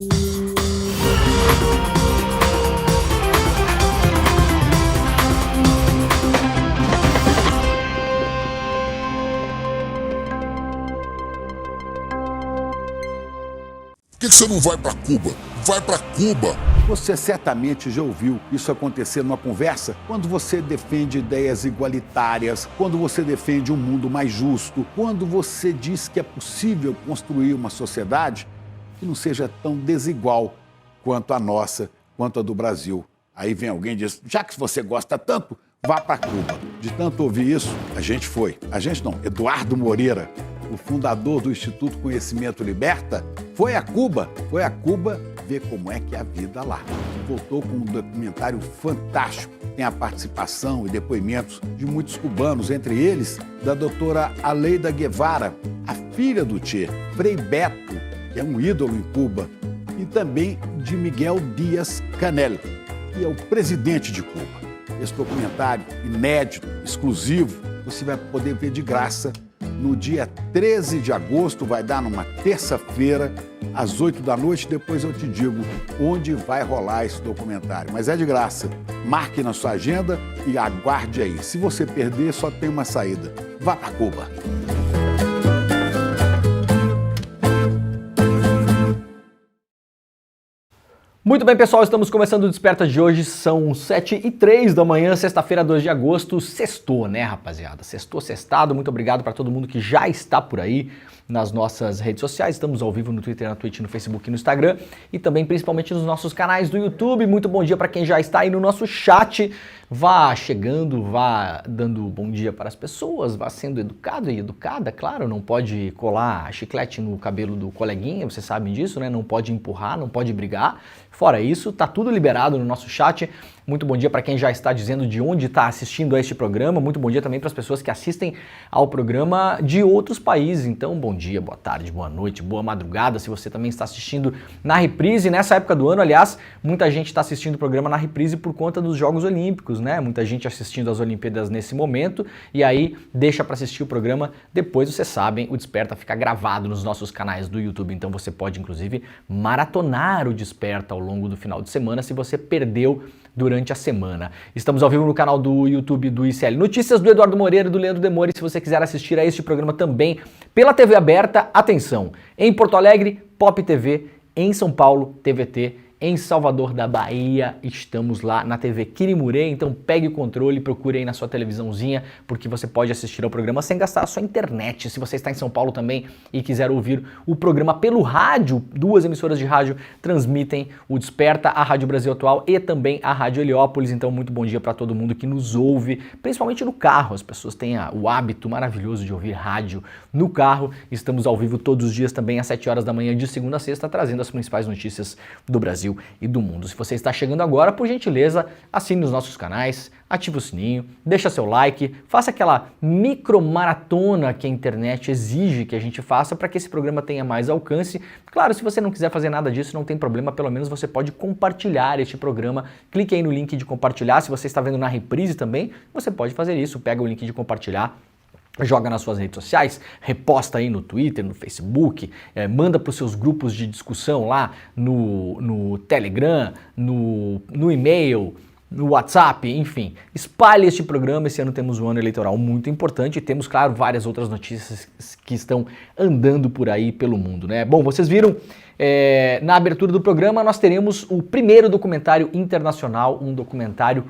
Por que você não vai para Cuba? Vai para Cuba! Você certamente já ouviu isso acontecer numa conversa quando você defende ideias igualitárias, quando você defende um mundo mais justo, quando você diz que é possível construir uma sociedade que não seja tão desigual quanto a nossa, quanto a do Brasil. Aí vem alguém e diz, já que você gosta tanto, vá para Cuba. De tanto ouvir isso, a gente foi. A gente não, Eduardo Moreira, o fundador do Instituto Conhecimento Liberta, foi a Cuba ver como é que é a vida lá. Voltou com um documentário fantástico. Tem a participação e depoimentos de muitos cubanos, entre eles da doutora Aleida Guevara, a filha do Che, Frei Beto, que é um ídolo em Cuba, e também de Miguel Díaz-Canel, que é o presidente de Cuba. Esse documentário inédito, exclusivo, você vai poder ver de graça no dia 13 de agosto, vai dar numa terça-feira, às 8 da noite. Depois eu te digo onde vai rolar esse documentário. Mas é de graça. Marque na sua agenda e aguarde aí. Se você perder, só tem uma saída. Vá para Cuba. Muito bem, pessoal, estamos começando o Desperta de hoje, são 7h03 da manhã, sexta-feira, 2 de agosto, sextou, né, rapaziada? Sextou, sextado, muito obrigado para todo mundo que já está por aí nas nossas redes sociais, estamos ao vivo no Twitter, na Twitch, no Facebook e no Instagram, e também principalmente nos nossos canais do YouTube. Muito bom dia para quem já está aí no nosso chat, vá chegando, vá dando bom dia para as pessoas, vá sendo educado e educada, claro, não pode colar chiclete no cabelo do coleguinha, vocês sabem disso, né? Não pode empurrar, não pode brigar. Fora isso, tá tudo liberado no nosso chat. Muito bom dia para quem já está dizendo de onde está assistindo a este programa. Muito bom dia também para as pessoas que assistem ao programa de outros países. Então, bom dia, boa tarde, boa noite, boa madrugada. Se você também está assistindo na reprise, nessa época do ano, aliás, muita gente está assistindo o programa na reprise por conta dos Jogos Olímpicos, né? Muita gente assistindo às Olimpíadas nesse momento e aí deixa para assistir o programa depois. Vocês sabem, o Desperta fica gravado nos nossos canais do YouTube, então você pode, inclusive, maratonar o Desperta ao longo do final de semana se você perdeu durante a semana. Estamos ao vivo no canal do YouTube do ICL Notícias, do Eduardo Moreira e do Leandro Demore. Se você quiser assistir a este programa também pela TV aberta, atenção, em Porto Alegre, Pop TV, em São Paulo, TVT, em Salvador da Bahia, estamos lá na TV Quirimurê, então pegue o controle, procure aí na sua televisãozinha, porque você pode assistir ao programa sem gastar a sua internet. Se você está em São Paulo também e quiser ouvir o programa pelo rádio, 2 emissoras de rádio transmitem o Desperta, a Rádio Brasil Atual e também a Rádio Heliópolis. Então muito bom dia para todo mundo que nos ouve, principalmente no carro. As pessoas têm o hábito maravilhoso de ouvir rádio no carro. Estamos ao vivo todos os dias também às 7 horas da manhã de segunda a sexta, trazendo as principais notícias do Brasil e do mundo. Se você está chegando agora, por gentileza, assine os nossos canais, ative o sininho, deixa seu like, faça aquela micromaratona que a internet exige que a gente faça para que esse programa tenha mais alcance. Claro, se você não quiser fazer nada disso, não tem problema, pelo menos você pode compartilhar este programa. Clique aí no link de compartilhar. Se você está vendo na reprise também, você pode fazer isso, pega o link de compartilhar, joga nas suas redes sociais, reposta aí no Twitter, no Facebook, manda para os seus grupos de discussão lá no Telegram, no e-mail, no WhatsApp, enfim. Espalhe este programa. Esse ano temos um ano eleitoral muito importante e temos, claro, várias outras notícias que estão andando por aí pelo mundo, né? Bom, vocês viram, na abertura do programa nós teremos o primeiro documentário internacional, um documentário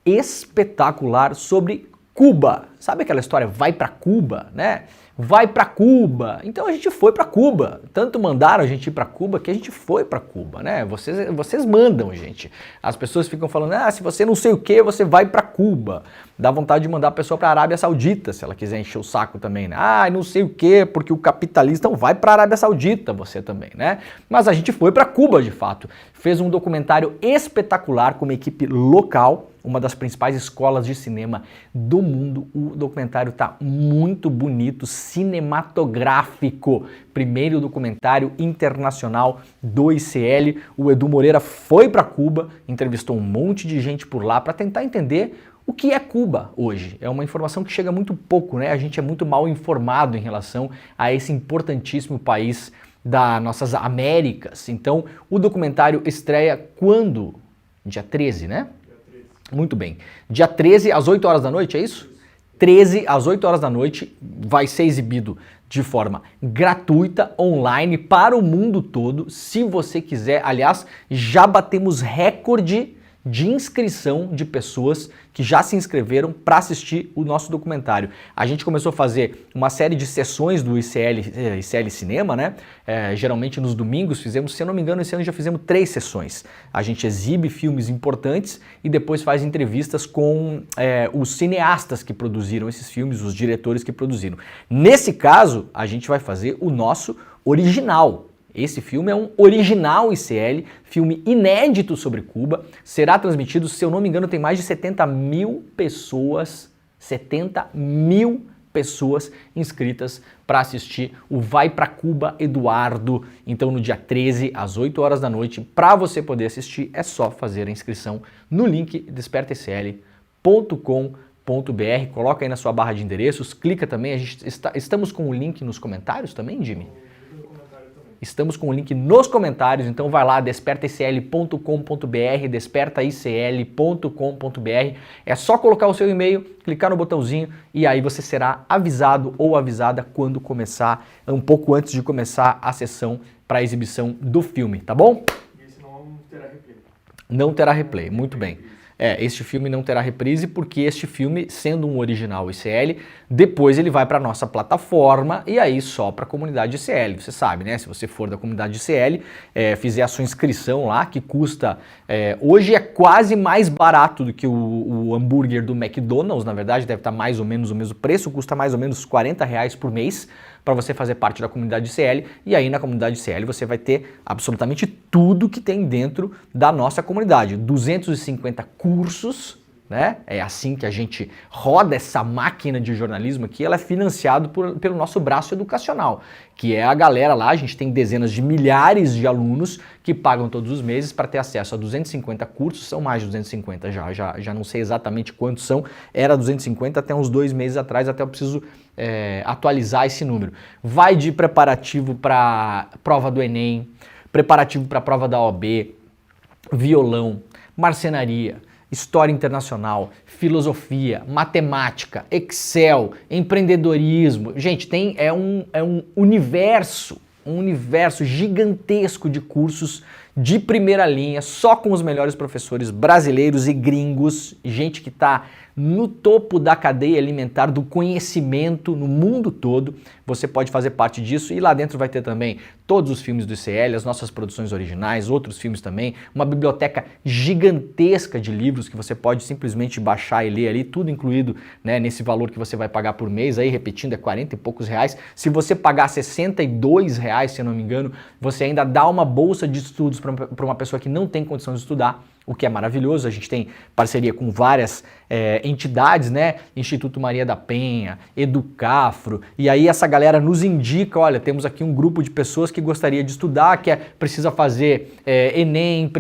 espetacular sobre Cuba. Sabe aquela história, vai pra Cuba, né? Vai pra Cuba. Então a gente foi pra Cuba. Tanto mandaram a gente ir pra Cuba que a gente foi pra Cuba, né? Vocês mandam, gente. As pessoas ficam falando, se você não sei o que, você vai pra Cuba. Dá vontade de mandar a pessoa pra Arábia Saudita, se ela quiser encher o saco também, né? Não sei o que, porque o capitalista não vai pra Arábia Saudita, você também, né? Mas a gente foi pra Cuba, de fato. Fez um documentário espetacular com uma equipe local, uma das principais escolas de cinema do mundo. O documentário tá muito bonito, cinematográfico. Primeiro documentário internacional do ICL. O Edu Moreira foi para Cuba, entrevistou um monte de gente por lá para tentar entender o que é Cuba hoje. É uma informação que chega muito pouco, né? A gente é muito mal informado em relação a esse importantíssimo país das nossas Américas. Então, o documentário estreia quando? Dia 13, né? Dia 13. Muito bem. Dia 13 às 8 horas da noite, é isso? 13 às 8 horas da noite vai ser exibido de forma gratuita, online, para o mundo todo, se você quiser. Aliás, já batemos recorde de inscrição de pessoas que já se inscreveram para assistir o nosso documentário. A gente começou a fazer uma série de sessões do ICL Cinema, né? Geralmente nos domingos fizemos, se eu não me engano, esse ano já fizemos 3 sessões. A gente exibe filmes importantes e depois faz entrevistas com os cineastas que produziram esses filmes, os diretores que produziram. Nesse caso, a gente vai fazer o nosso original. Esse filme é um original ICL, filme inédito sobre Cuba, será transmitido, se eu não me engano, tem mais de 70 mil pessoas inscritas para assistir o Vai Pra Cuba Eduardo, então no dia 13, às 8 horas da noite. Para você poder assistir, é só fazer a inscrição no link despertacl.com.br, coloca aí na sua barra de endereços, clica também, estamos com o link nos comentários também, Jimmy? Estamos com o link nos comentários, então vai lá, despertacl.com.br, despertaicl.com.br. É só colocar o seu e-mail, clicar no botãozinho e aí você será avisado ou avisada quando começar, um pouco antes de começar a sessão para a exibição do filme, tá bom? E esse não terá replay. Não terá replay, muito bem. Este filme não terá reprise porque este filme, sendo um original ICL, depois ele vai para a nossa plataforma e aí só para a comunidade ICL. Você sabe, né? Se você for da comunidade ICL, fizer a sua inscrição lá, que custa... hoje é quase mais barato do que o hambúrguer do McDonald's, na verdade, deve estar mais ou menos o mesmo preço, custa mais ou menos R$40 por mês para você fazer parte da comunidade ICL, e aí na comunidade ICL você vai ter absolutamente tudo que tem dentro da nossa comunidade. 250 cursos, né? É assim que a gente roda essa máquina de jornalismo aqui, ela é financiada pelo nosso braço educacional, que é a galera lá, a gente tem dezenas de milhares de alunos que pagam todos os meses para ter acesso a 250 cursos, são mais de 250 já não sei exatamente quantos são, era 250 até uns 2 meses atrás, até eu preciso atualizar esse número. Vai de preparativo para prova do Enem, preparativo para prova da OAB, violão, marcenaria, história internacional, filosofia, matemática, Excel, empreendedorismo. Gente, é um universo gigantesco de cursos de primeira linha, só com os melhores professores brasileiros e gringos, gente que está no topo da cadeia alimentar do conhecimento no mundo todo. Você pode fazer parte disso e lá dentro vai ter também todos os filmes do ICL, as nossas produções originais, outros filmes também, uma biblioteca gigantesca de livros que você pode simplesmente baixar e ler ali, tudo incluído, né, nesse valor que você vai pagar por mês, aí repetindo, é 40 e poucos reais. Se você pagar R$62, se eu não me engano, você ainda dá uma bolsa de estudos para uma pessoa que não tem condição de estudar, o que é maravilhoso. A gente tem parceria com várias entidades, né? Instituto Maria da Penha, Educafro, e aí essa galera nos indica, olha, temos aqui um grupo de pessoas que gostaria de estudar, precisa fazer Enem,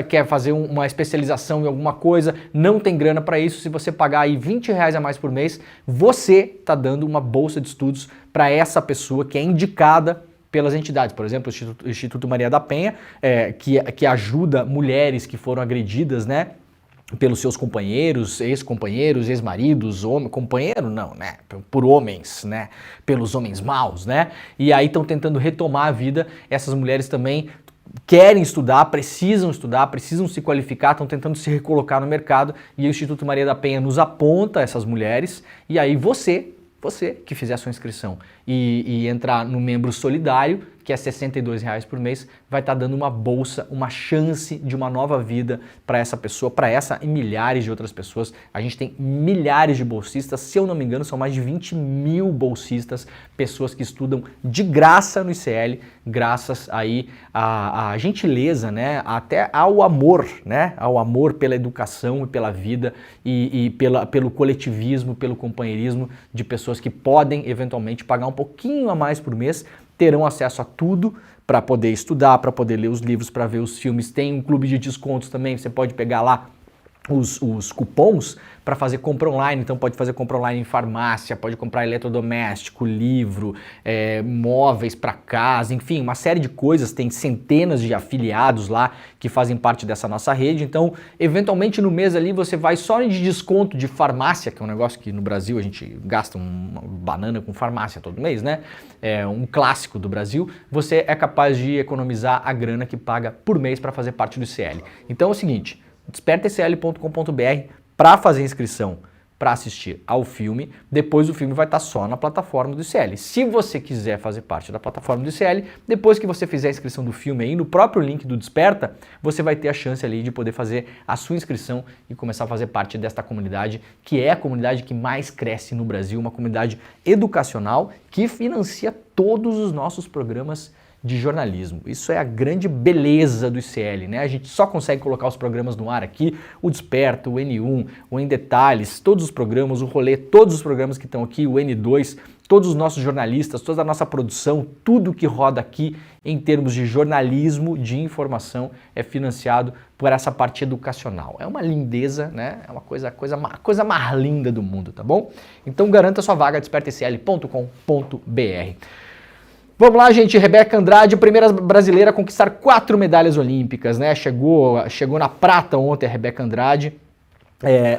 quer fazer uma especialização em alguma coisa, não tem grana para isso. Se você pagar aí R$20 a mais por mês, você está dando uma bolsa de estudos para essa pessoa que é indicada pelas entidades, por exemplo, o Instituto Maria da Penha, que ajuda mulheres que foram agredidas, né, pelos seus companheiros, ex-companheiros, ex-maridos, companheiro não, né, por homens, né, pelos homens maus, né, e aí estão tentando retomar a vida. Essas mulheres também querem estudar, precisam se qualificar, estão tentando se recolocar no mercado, e o Instituto Maria da Penha nos aponta essas mulheres, e aí você que fizer a sua inscrição e entrar no membro solidário, que é R$62 por mês, vai estar dando uma bolsa, uma chance de uma nova vida para essa pessoa, para essa e milhares de outras pessoas. A gente tem milhares de bolsistas, se eu não me engano, são mais de 20 mil bolsistas, pessoas que estudam de graça no ICL, graças aí à gentileza, né, até ao amor, né, ao amor pela educação e pela vida e pelo coletivismo, pelo companheirismo de pessoas que podem eventualmente pagar um pouquinho a mais por mês, terão acesso a tudo para poder estudar, para poder ler os livros, para ver os filmes. Tem um clube de descontos também, você pode pegar lá os cupons para fazer compra online. Então pode fazer compra online em farmácia, pode comprar eletrodoméstico, livro, móveis para casa, enfim, uma série de coisas. Tem centenas de afiliados lá que fazem parte dessa nossa rede. Então, eventualmente no mês ali você vai só de desconto de farmácia, que é um negócio que no Brasil a gente gasta uma banana com farmácia todo mês, né? É um clássico do Brasil. Você é capaz de economizar a grana que paga por mês para fazer parte do ICL. Então é o seguinte, despertaecl.com.br para fazer inscrição para assistir ao filme. Depois o filme vai estar só na plataforma do ICL. Se você quiser fazer parte da plataforma do ICL, depois que você fizer a inscrição do filme aí no próprio link do Desperta, você vai ter a chance ali de poder fazer a sua inscrição e começar a fazer parte desta comunidade, que é a comunidade que mais cresce no Brasil, uma comunidade educacional que financia todos os nossos programas de jornalismo. Isso é a grande beleza do ICL, né? A gente só consegue colocar os programas no ar aqui, o Desperta, o N1, o Em Detalhes, todos os programas, o Rolê, todos os programas que estão aqui, o N2, todos os nossos jornalistas, toda a nossa produção, tudo que roda aqui em termos de jornalismo, de informação, é financiado por essa parte educacional. É uma lindeza, né? É uma coisa mais linda do mundo, tá bom? Então garanta sua vaga, despertaecl.com.br. Vamos lá, gente. Rebeca Andrade, primeira brasileira a conquistar 4 medalhas olímpicas, né? Chegou na prata ontem a Rebeca Andrade.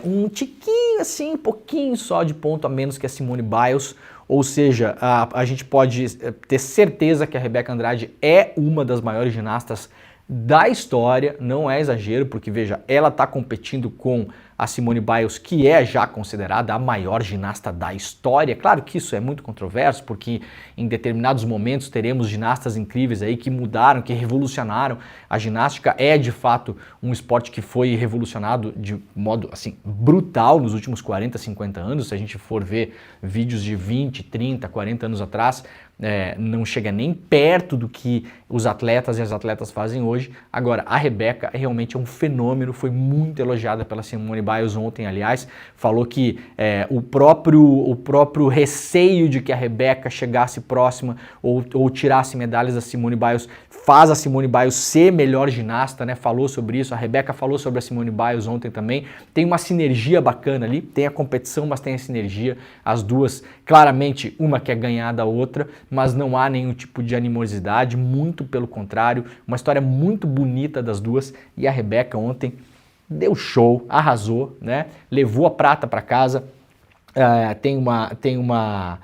Um tiquinho, assim, um pouquinho só de ponto a menos que a Simone Biles. Ou seja, a gente pode ter certeza que a Rebeca Andrade é uma das maiores ginastas da história. Não é exagero, porque, veja, ela está competindo com a Simone Biles, que é já considerada a maior ginasta da história. Claro que isso é muito controverso, porque em determinados momentos teremos ginastas incríveis aí que mudaram, que revolucionaram. A ginástica é de fato um esporte que foi revolucionado de modo assim brutal nos últimos 40, 50 anos. Se a gente for ver vídeos de 20, 30, 40 anos atrás, não chega nem perto do que os atletas e as atletas fazem hoje. Agora, a Rebeca realmente é um fenômeno, foi muito elogiada pela Simone Biles ontem, aliás, falou que o próprio receio de que a Rebeca chegasse próxima ou tirasse medalhas da Simone Biles faz a Simone Biles ser melhor ginasta, né? Falou sobre isso, a Rebeca falou sobre a Simone Biles ontem também. Tem uma sinergia bacana ali, tem a competição, mas tem a sinergia, as duas, claramente uma quer ganhar da outra, mas não há nenhum tipo de animosidade, muito pelo contrário, uma história muito bonita das duas. E a Rebeca ontem deu show, arrasou, né? Levou a prata para casa. Tem uma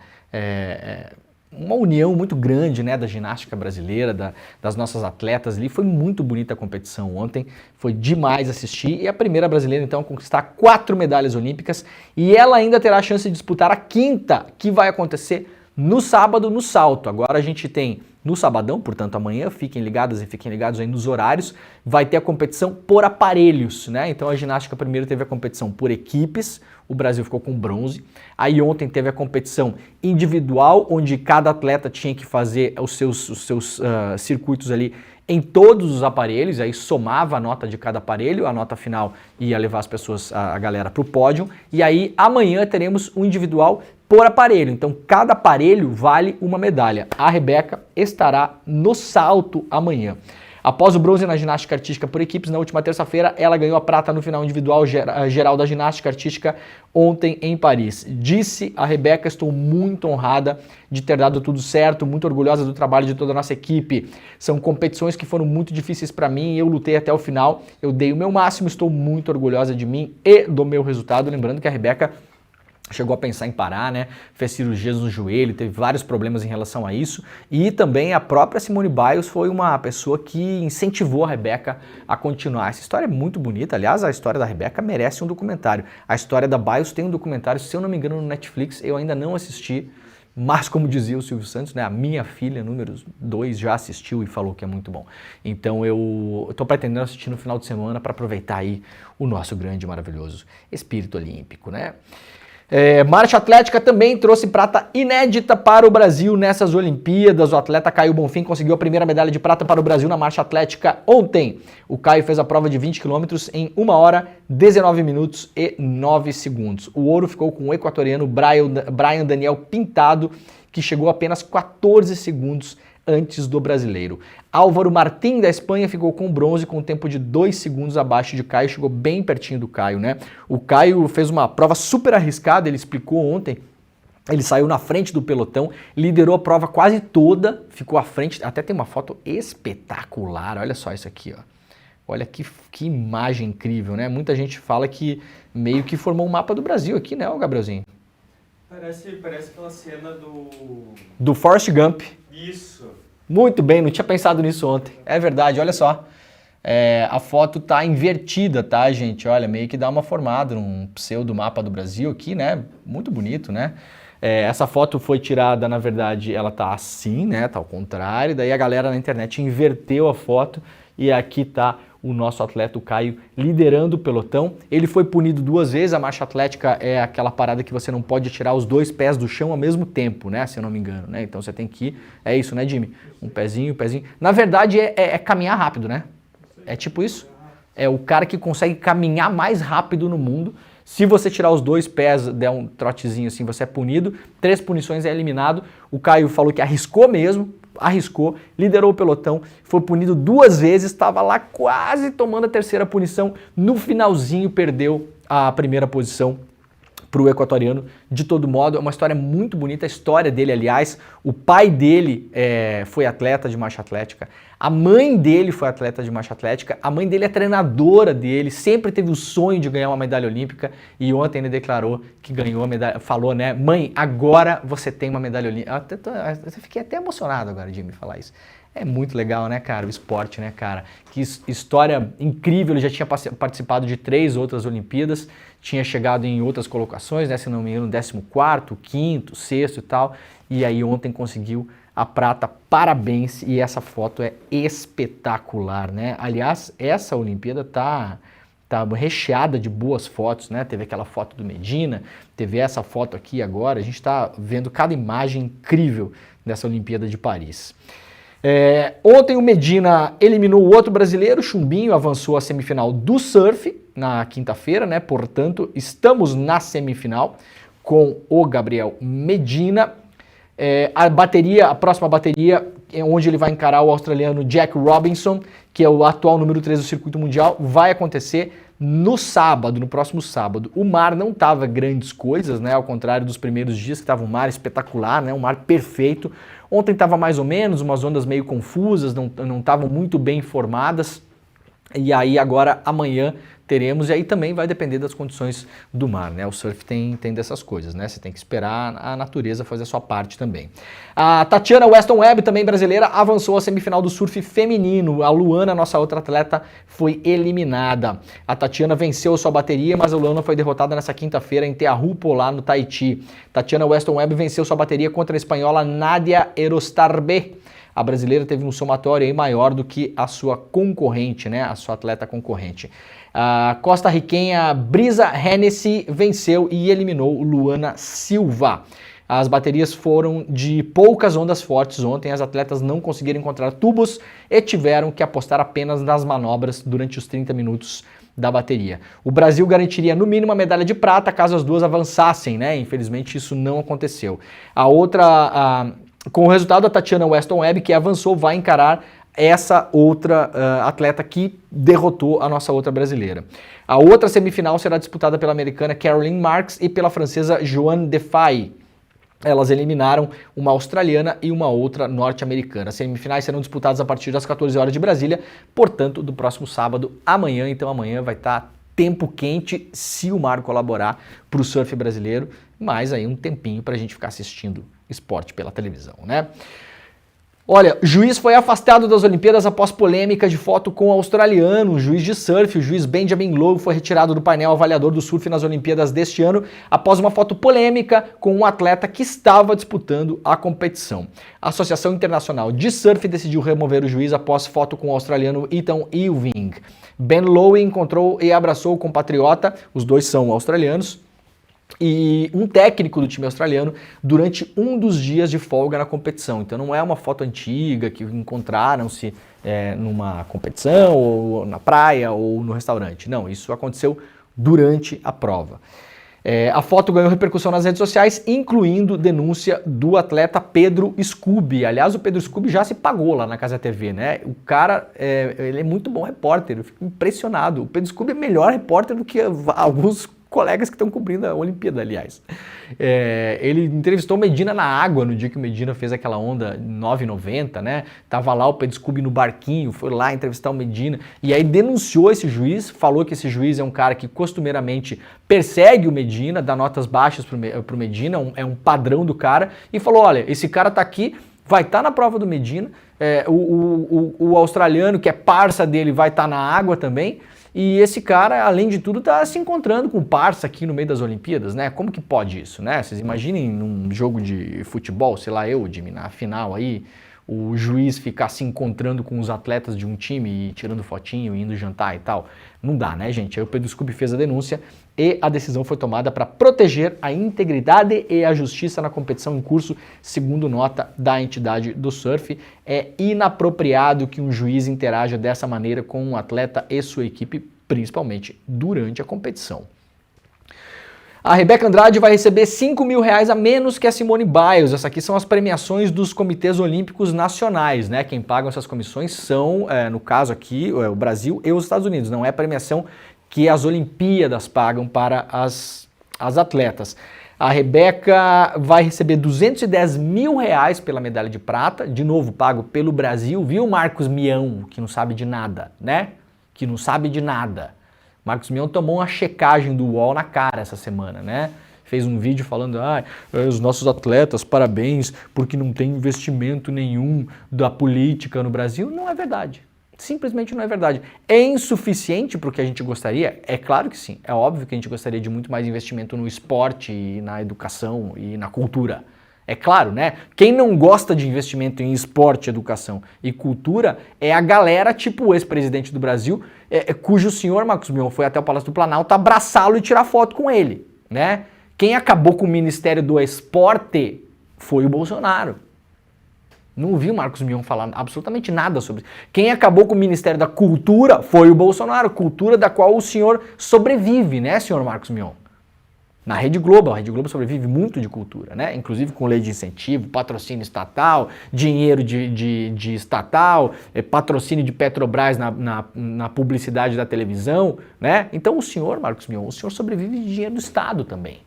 união muito grande, né, da ginástica brasileira, das nossas atletas ali. Foi muito bonita a competição ontem, foi demais assistir. E a primeira brasileira então a conquistar 4 medalhas olímpicas, e ela ainda terá a chance de disputar a 5ª, que vai acontecer no sábado no salto. Agora a gente tem no sabadão, portanto amanhã, fiquem ligadas e fiquem ligados aí nos horários, vai ter a competição por aparelhos, né? Então a ginástica primeiro teve a competição por equipes, o Brasil ficou com bronze. Aí ontem teve a competição individual, onde cada atleta tinha que fazer os seus circuitos ali em todos os aparelhos, aí somava a nota de cada aparelho, a nota final ia levar as pessoas, a galera para o pódio. E aí amanhã teremos o individual por aparelho, então cada aparelho vale uma medalha. A Rebeca estará no salto amanhã. Após o bronze na ginástica artística por equipes, na última terça-feira, ela ganhou a prata no final individual geral da ginástica artística ontem em Paris. Disse a Rebeca: estou muito honrada de ter dado tudo certo, muito orgulhosa do trabalho de toda a nossa equipe. São competições que foram muito difíceis para mim e eu lutei até o final, eu dei o meu máximo, estou muito orgulhosa de mim e do meu resultado. Lembrando que a Rebeca chegou a pensar em parar, né? Fez cirurgias no joelho, teve vários problemas em relação a isso. E também a própria Simone Biles foi uma pessoa que incentivou a Rebeca a continuar. Essa história é muito bonita. Aliás, a história da Rebeca merece um documentário. A história da Biles tem um documentário, se eu não me engano, no Netflix. Eu ainda não assisti, mas como dizia o Silvio Santos, né? A minha filha, número 2, já assistiu e falou que é muito bom. Então eu estou pretendendo assistir no final de semana para aproveitar aí o nosso grande e maravilhoso espírito olímpico, né? Marcha atlética também trouxe prata inédita para o Brasil nessas Olimpíadas. O atleta Caio Bonfim conseguiu a primeira medalha de prata para o Brasil na marcha atlética ontem. O Caio fez a prova de 20 km em 1 hora, 19 minutos e 9 segundos. O ouro ficou com o equatoriano Brian Daniel Pintado, que chegou apenas 14 segundos antes do brasileiro. Álvaro Martín da Espanha ficou com bronze com um tempo de 2 segundos abaixo de Caio, chegou bem pertinho do Caio, né? O Caio fez uma prova super arriscada, ele explicou ontem. Ele saiu na frente do pelotão, liderou a prova quase toda, ficou à frente, até tem uma foto espetacular, olha só isso aqui, ó. Olha que imagem incrível, né? Muita gente fala que meio que formou um mapa do Brasil aqui, né, Gabrielzinho? Parece aquela cena do Forrest Gump. Isso. Muito bem, não tinha pensado nisso ontem. É verdade, olha só. A foto tá invertida, tá, gente? Olha, meio que dá uma formada num pseudo mapa do Brasil aqui, né? Muito bonito, né? Essa foto foi tirada, na verdade, ela tá assim, né? Tá ao contrário. Daí a galera na internet inverteu a foto e aqui tá o nosso atleta, o Caio, liderando o pelotão. Ele foi punido 2 vezes. A marcha atlética é aquela parada que você não pode tirar os 2 pés do chão ao mesmo tempo, né? Se eu não me engano, né? Então você tem que ir... É isso, né, Jimmy? Um pezinho. Na verdade, é caminhar rápido, né? É tipo isso. É o cara que consegue caminhar mais rápido no mundo. Se você tirar os 2 pés, der um trotezinho assim, você é punido. 3 punições, é eliminado. O Caio falou que arriscou mesmo, liderou o pelotão, foi punido 2 vezes, estava lá quase tomando a 3ª punição. No finalzinho, perdeu a 1ª posição para o equatoriano. De todo modo, é uma história muito bonita, a história dele, aliás. O pai dele foi atleta de marcha atlética, a mãe dele foi atleta de marcha atlética, a mãe dele é treinadora dele, sempre teve o sonho de ganhar uma medalha olímpica e ontem ele declarou que ganhou a medalha, falou, né, mãe, agora você tem uma medalha olímpica. Eu fiquei até emocionado agora de me falar isso. É muito legal, né, cara, o esporte, né, cara? Que história incrível, ele já tinha participado de 3 outras Olimpíadas, tinha chegado em outras colocações, né, se não me engano, 14º, 5º, 6º e tal, e aí ontem conseguiu a prata, parabéns, e essa foto é espetacular, né? Aliás, essa Olimpíada tá recheada de boas fotos, né? Teve aquela foto do Medina, teve essa foto aqui agora, a gente está vendo cada imagem incrível dessa Olimpíada de Paris. Ontem o Medina eliminou o outro brasileiro, Chumbinho, avançou à semifinal do surf na quinta-feira, né? Portanto, estamos na semifinal com o Gabriel Medina. A próxima bateria, onde ele vai encarar o australiano Jack Robinson, que é o atual número 3 do circuito mundial, vai acontecer no próximo sábado. O mar não estava grandes coisas, né? Ao contrário dos primeiros dias, que estava um mar espetacular, né? Um mar perfeito. Ontem estava mais ou menos, umas ondas meio confusas, não estavam muito bem formadas. E aí agora, amanhã, teremos, e aí também vai depender das condições do mar, né? O surf tem dessas coisas, né? Você tem que esperar a natureza fazer a sua parte também. A Tatiana Weston Webb, também brasileira, avançou à semifinal do surf feminino. A Luana, nossa outra atleta, foi eliminada. A Tatiana venceu sua bateria, mas a Luana foi derrotada nessa quinta-feira em Teahupo, lá no Tahiti. Tatiana Weston Webb venceu sua bateria contra a espanhola Nadia Erostarbe. A brasileira teve um somatório aí maior do que a sua concorrente, né? A sua atleta concorrente. A costa-riquenha Brisa Hennessy venceu e eliminou Luana Silva. As baterias foram de poucas ondas fortes ontem, as atletas não conseguiram encontrar tubos e tiveram que apostar apenas nas manobras durante os 30 minutos da bateria. O Brasil garantiria no mínimo a medalha de prata caso as duas avançassem, né? Infelizmente isso não aconteceu. Com o resultado, a Tatiana Weston Webb, que avançou, vai encarar essa outra atleta que derrotou a nossa outra brasileira. A outra semifinal será disputada pela americana Caroline Marks e pela francesa Joanne Defay. Elas eliminaram uma australiana e uma outra norte-americana. As semifinais serão disputadas a partir das 14 horas de Brasília, portanto, do próximo sábado, amanhã. Então amanhã vai estar tempo quente, se o mar colaborar, para o surf brasileiro, mais aí um tempinho para a gente ficar assistindo esporte pela televisão, né? Olha, juiz foi afastado das Olimpíadas após polêmica de foto com o australiano. O juiz de surf, o juiz Benjamin Lowe, foi retirado do painel avaliador do surf nas Olimpíadas deste ano após uma foto polêmica com um atleta que estava disputando a competição. A Associação Internacional de Surf decidiu remover o juiz após foto com o australiano Ethan Ewing. Ben Lowe encontrou e abraçou o compatriota, os dois são australianos, e um técnico do time australiano durante um dos dias de folga na competição. Então não é uma foto antiga que encontraram-se numa competição, ou na praia, ou no restaurante. Não, isso aconteceu durante a prova. A foto ganhou repercussão nas redes sociais, incluindo denúncia do atleta Pedro Scooby. Aliás, o Pedro Scooby já se pagou lá na Casa TV, né? O cara, ele é muito bom repórter, eu fico impressionado. O Pedro Scooby é melhor repórter do que alguns colegas que estão cobrindo a Olimpíada, aliás. Ele entrevistou o Medina na água no dia que o Medina fez aquela onda 9,90, né? Tava lá o Pedro Scooby no barquinho, foi lá entrevistar o Medina e aí denunciou esse juiz, falou que esse juiz é um cara que costumeiramente persegue o Medina, dá notas baixas pro Medina, é um padrão do cara, e falou, olha, esse cara tá aqui, vai estar na prova do Medina, o australiano, que é parça dele, vai estar na água também. E esse cara, além de tudo, tá se encontrando com o parça aqui no meio das Olimpíadas, né? Como que pode isso, né? Vocês imaginem num jogo de futebol, sei lá, Jimmy, na final aí, o juiz ficar se encontrando com os atletas de um time e tirando fotinho, indo jantar e tal. Não dá, né, gente? Aí o Pedro Scooby fez a denúncia e a decisão foi tomada para proteger a integridade e a justiça na competição em curso, segundo nota da entidade do surf. É inapropriado que um juiz interaja dessa maneira com um atleta e sua equipe, principalmente durante a competição. A Rebeca Andrade vai receber R$5.000 a menos que a Simone Biles. Essas aqui são as premiações dos comitês olímpicos nacionais, né? Quem pagam essas comissões são, no caso aqui, o Brasil e os Estados Unidos. Não é premiação que as Olimpíadas pagam para as atletas. A Rebeca vai receber R$210.000 pela medalha de prata, de novo pago pelo Brasil, viu, Marcos Mion, que não sabe de nada, né? Que não sabe de nada. Marcos Mion tomou uma checagem do UOL na cara essa semana, né? Fez um vídeo falando, os nossos atletas, parabéns, porque não tem investimento nenhum da política no Brasil. Não é verdade. Simplesmente não é verdade. É insuficiente para o que a gente gostaria? É claro que sim. É óbvio que a gente gostaria de muito mais investimento no esporte, e na educação e na cultura. É claro, né? Quem não gosta de investimento em esporte, educação e cultura é a galera tipo o ex-presidente do Brasil, cujo senhor Marcos Mion foi até o Palácio do Planalto abraçá-lo e tirar foto com ele, né? Quem acabou com o Ministério do Esporte foi o Bolsonaro. Não ouvi o Marcos Mion falar absolutamente nada sobre isso. Quem acabou com o Ministério da Cultura foi o Bolsonaro, cultura da qual o senhor sobrevive, né, senhor Marcos Mion? Na Rede Globo, a Rede Globo sobrevive muito de cultura, né? Inclusive com lei de incentivo, patrocínio estatal, dinheiro de estatal, patrocínio de Petrobras na publicidade da televisão, né? Então o senhor, Marcos Mion, o senhor sobrevive de dinheiro do Estado também,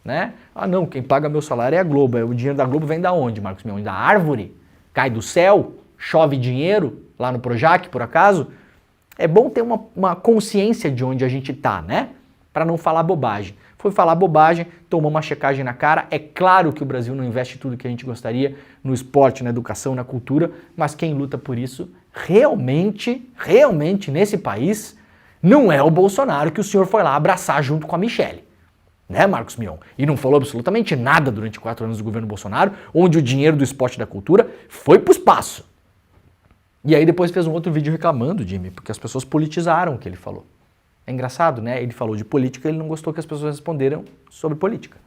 né? Não, quem paga meu salário é a Globo. O dinheiro da Globo vem da onde, Marcos Mion? Da árvore? Cai do céu? Chove dinheiro lá no Projac, por acaso? É bom ter uma consciência de onde a gente tá, né? Para não falar bobagem. Foi falar bobagem, tomou uma checagem na cara. É claro que o Brasil não investe tudo que a gente gostaria no esporte, na educação, na cultura, mas quem luta por isso realmente nesse país não é o Bolsonaro que o senhor foi lá abraçar junto com a Michelle, né, Marcos Mion? E não falou absolutamente nada durante 4 anos do governo Bolsonaro, onde o dinheiro do esporte e da cultura foi pro espaço. E aí depois fez um outro vídeo reclamando, Jimmy, porque as pessoas politizaram o que ele falou. É engraçado, né? Ele falou de política, ele não gostou que as pessoas responderam sobre política.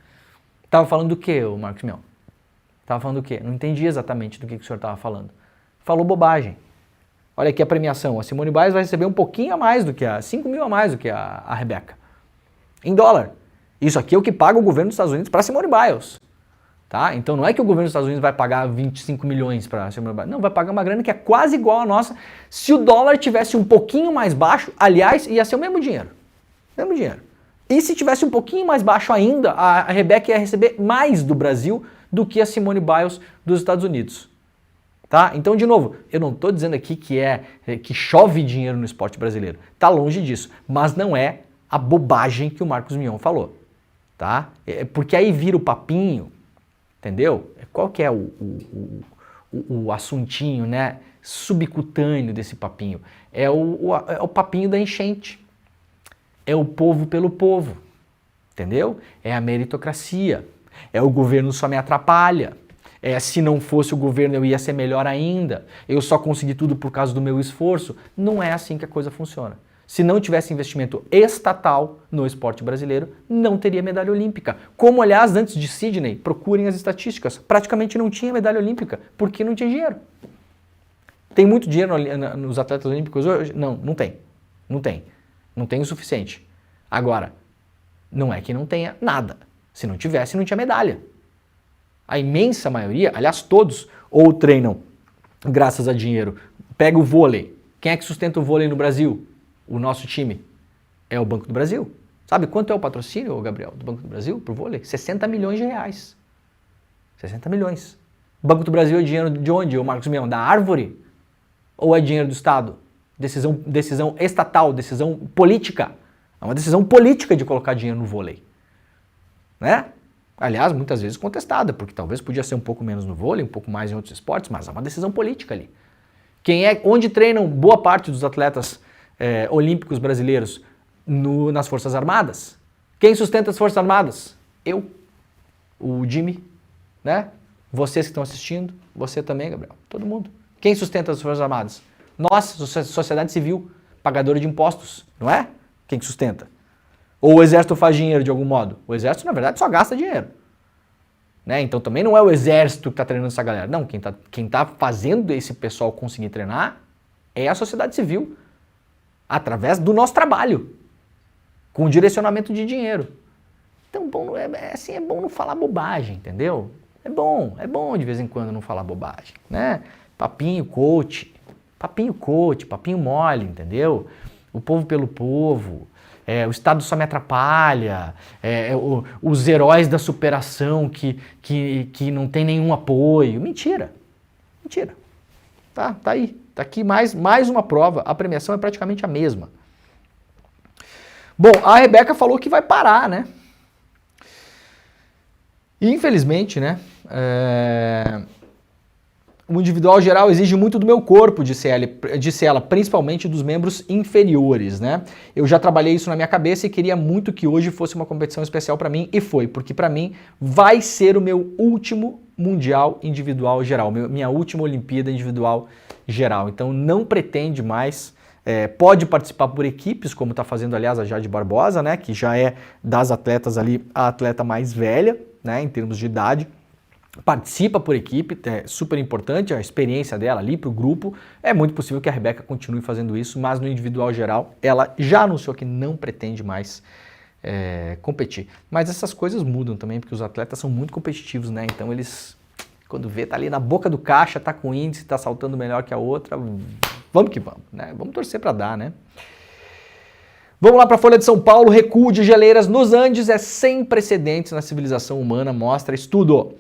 Tava falando do quê, o Marcos Mion? Tava falando do quê? Não entendi exatamente do que o senhor tava falando. Falou bobagem. Olha aqui a premiação. A Simone Biles vai receber um pouquinho a mais do que R$5.000 a mais do que a Rebeca. Em dólar. Isso aqui é o que paga o governo dos Estados Unidos para Simone Biles. Tá? Então não é que o governo dos Estados Unidos vai pagar 25 milhões para a Simone Biles. Não, vai pagar uma grana que é quase igual à nossa. Se o dólar tivesse um pouquinho mais baixo, aliás, ia ser o mesmo dinheiro. Mesmo dinheiro. E se tivesse um pouquinho mais baixo ainda, a Rebeca ia receber mais do Brasil do que a Simone Biles dos Estados Unidos. Tá? Então, de novo, eu não estou dizendo aqui que chove dinheiro no esporte brasileiro. Está longe disso. Mas não é a bobagem que o Marcos Mion falou. Tá? Porque aí vira o papinho. Entendeu? Qual que é o assuntinho, né, subcutâneo desse papinho? É o papinho da enchente. É o povo pelo povo. Entendeu? É a meritocracia. É o governo só me atrapalha. Se não fosse o governo eu ia ser melhor ainda. Eu só consegui tudo por causa do meu esforço. Não é assim que a coisa funciona. Se não tivesse investimento estatal no esporte brasileiro, não teria medalha olímpica. Como, aliás, antes de Sydney, procurem as estatísticas. Praticamente não tinha medalha olímpica, porque não tinha dinheiro. Tem muito dinheiro nos atletas olímpicos hoje? Não, não tem. Não tem. Não tem o suficiente. Agora, Não é que não tenha nada. Se não tivesse, não tinha medalha. A imensa maioria, aliás, todos, ou treinam graças a dinheiro. Pega o vôlei. Quem é que sustenta o vôlei no Brasil? O nosso time. É o Banco do Brasil. Sabe quanto é o patrocínio, Gabriel, do Banco do Brasil pro vôlei? 60 milhões de reais. 60 milhões. O Banco do Brasil é dinheiro de onde, ô Marcos Mion? Da árvore? Ou é dinheiro do Estado? Decisão estatal, decisão política. É uma decisão política de colocar dinheiro no vôlei. Né? Aliás, muitas vezes contestada, porque talvez podia ser um pouco menos no vôlei, um pouco mais em outros esportes, mas é uma decisão política ali. Onde treinam boa parte dos atletas olímpicos brasileiros? Nas Forças Armadas. Quem sustenta as Forças Armadas? Eu, o Jimmy, né? Vocês que estão assistindo, você também, Gabriel, todo mundo. Quem sustenta as Forças Armadas? Nós, sociedade civil, pagadora de impostos, não é? Quem sustenta? Ou o Exército faz dinheiro de algum modo? O Exército, na verdade, só gasta dinheiro. Né? Então também não é o Exército que está treinando essa galera. Não, quem tá fazendo esse pessoal conseguir treinar é a sociedade civil, através do nosso trabalho, com direcionamento de dinheiro. Então é bom não falar bobagem, entendeu? É bom de vez em quando não falar bobagem, né? Papinho coach, papinho mole, entendeu? O povo pelo povo, o Estado só me atrapalha, os heróis da superação que não tem nenhum apoio. Mentira. Tá aí, tá aqui mais uma prova, a premiação é praticamente a mesma. Bom, a Rebeca falou que vai parar, né? Infelizmente, né? O individual geral exige muito do meu corpo, disse ela, principalmente dos membros inferiores, né? Eu já trabalhei isso na minha cabeça e queria muito que hoje fosse uma competição especial para mim, e foi, porque para mim vai ser o meu último Mundial Individual Geral, minha última Olimpíada Individual Geral. Então não pretende mais, pode participar por equipes, como está fazendo, aliás, a Jade Barbosa, né? Que já é das atletas ali a atleta mais velha, né? Em termos de idade. Participa por equipe, é super importante a experiência dela ali para o grupo. É muito possível que a Rebeca continue fazendo isso, mas no individual geral ela já anunciou que não pretende mais competir. Mas essas coisas mudam também, porque os atletas são muito competitivos, né? Então eles, quando vê, tá ali na boca do caixa, tá com índice, tá saltando melhor que a outra, vamos que vamos, né? Vamos torcer para dar, né? Vamos lá para a Folha de São Paulo. Recuo de geleiras nos Andes é sem precedentes na civilização humana, mostra estudo.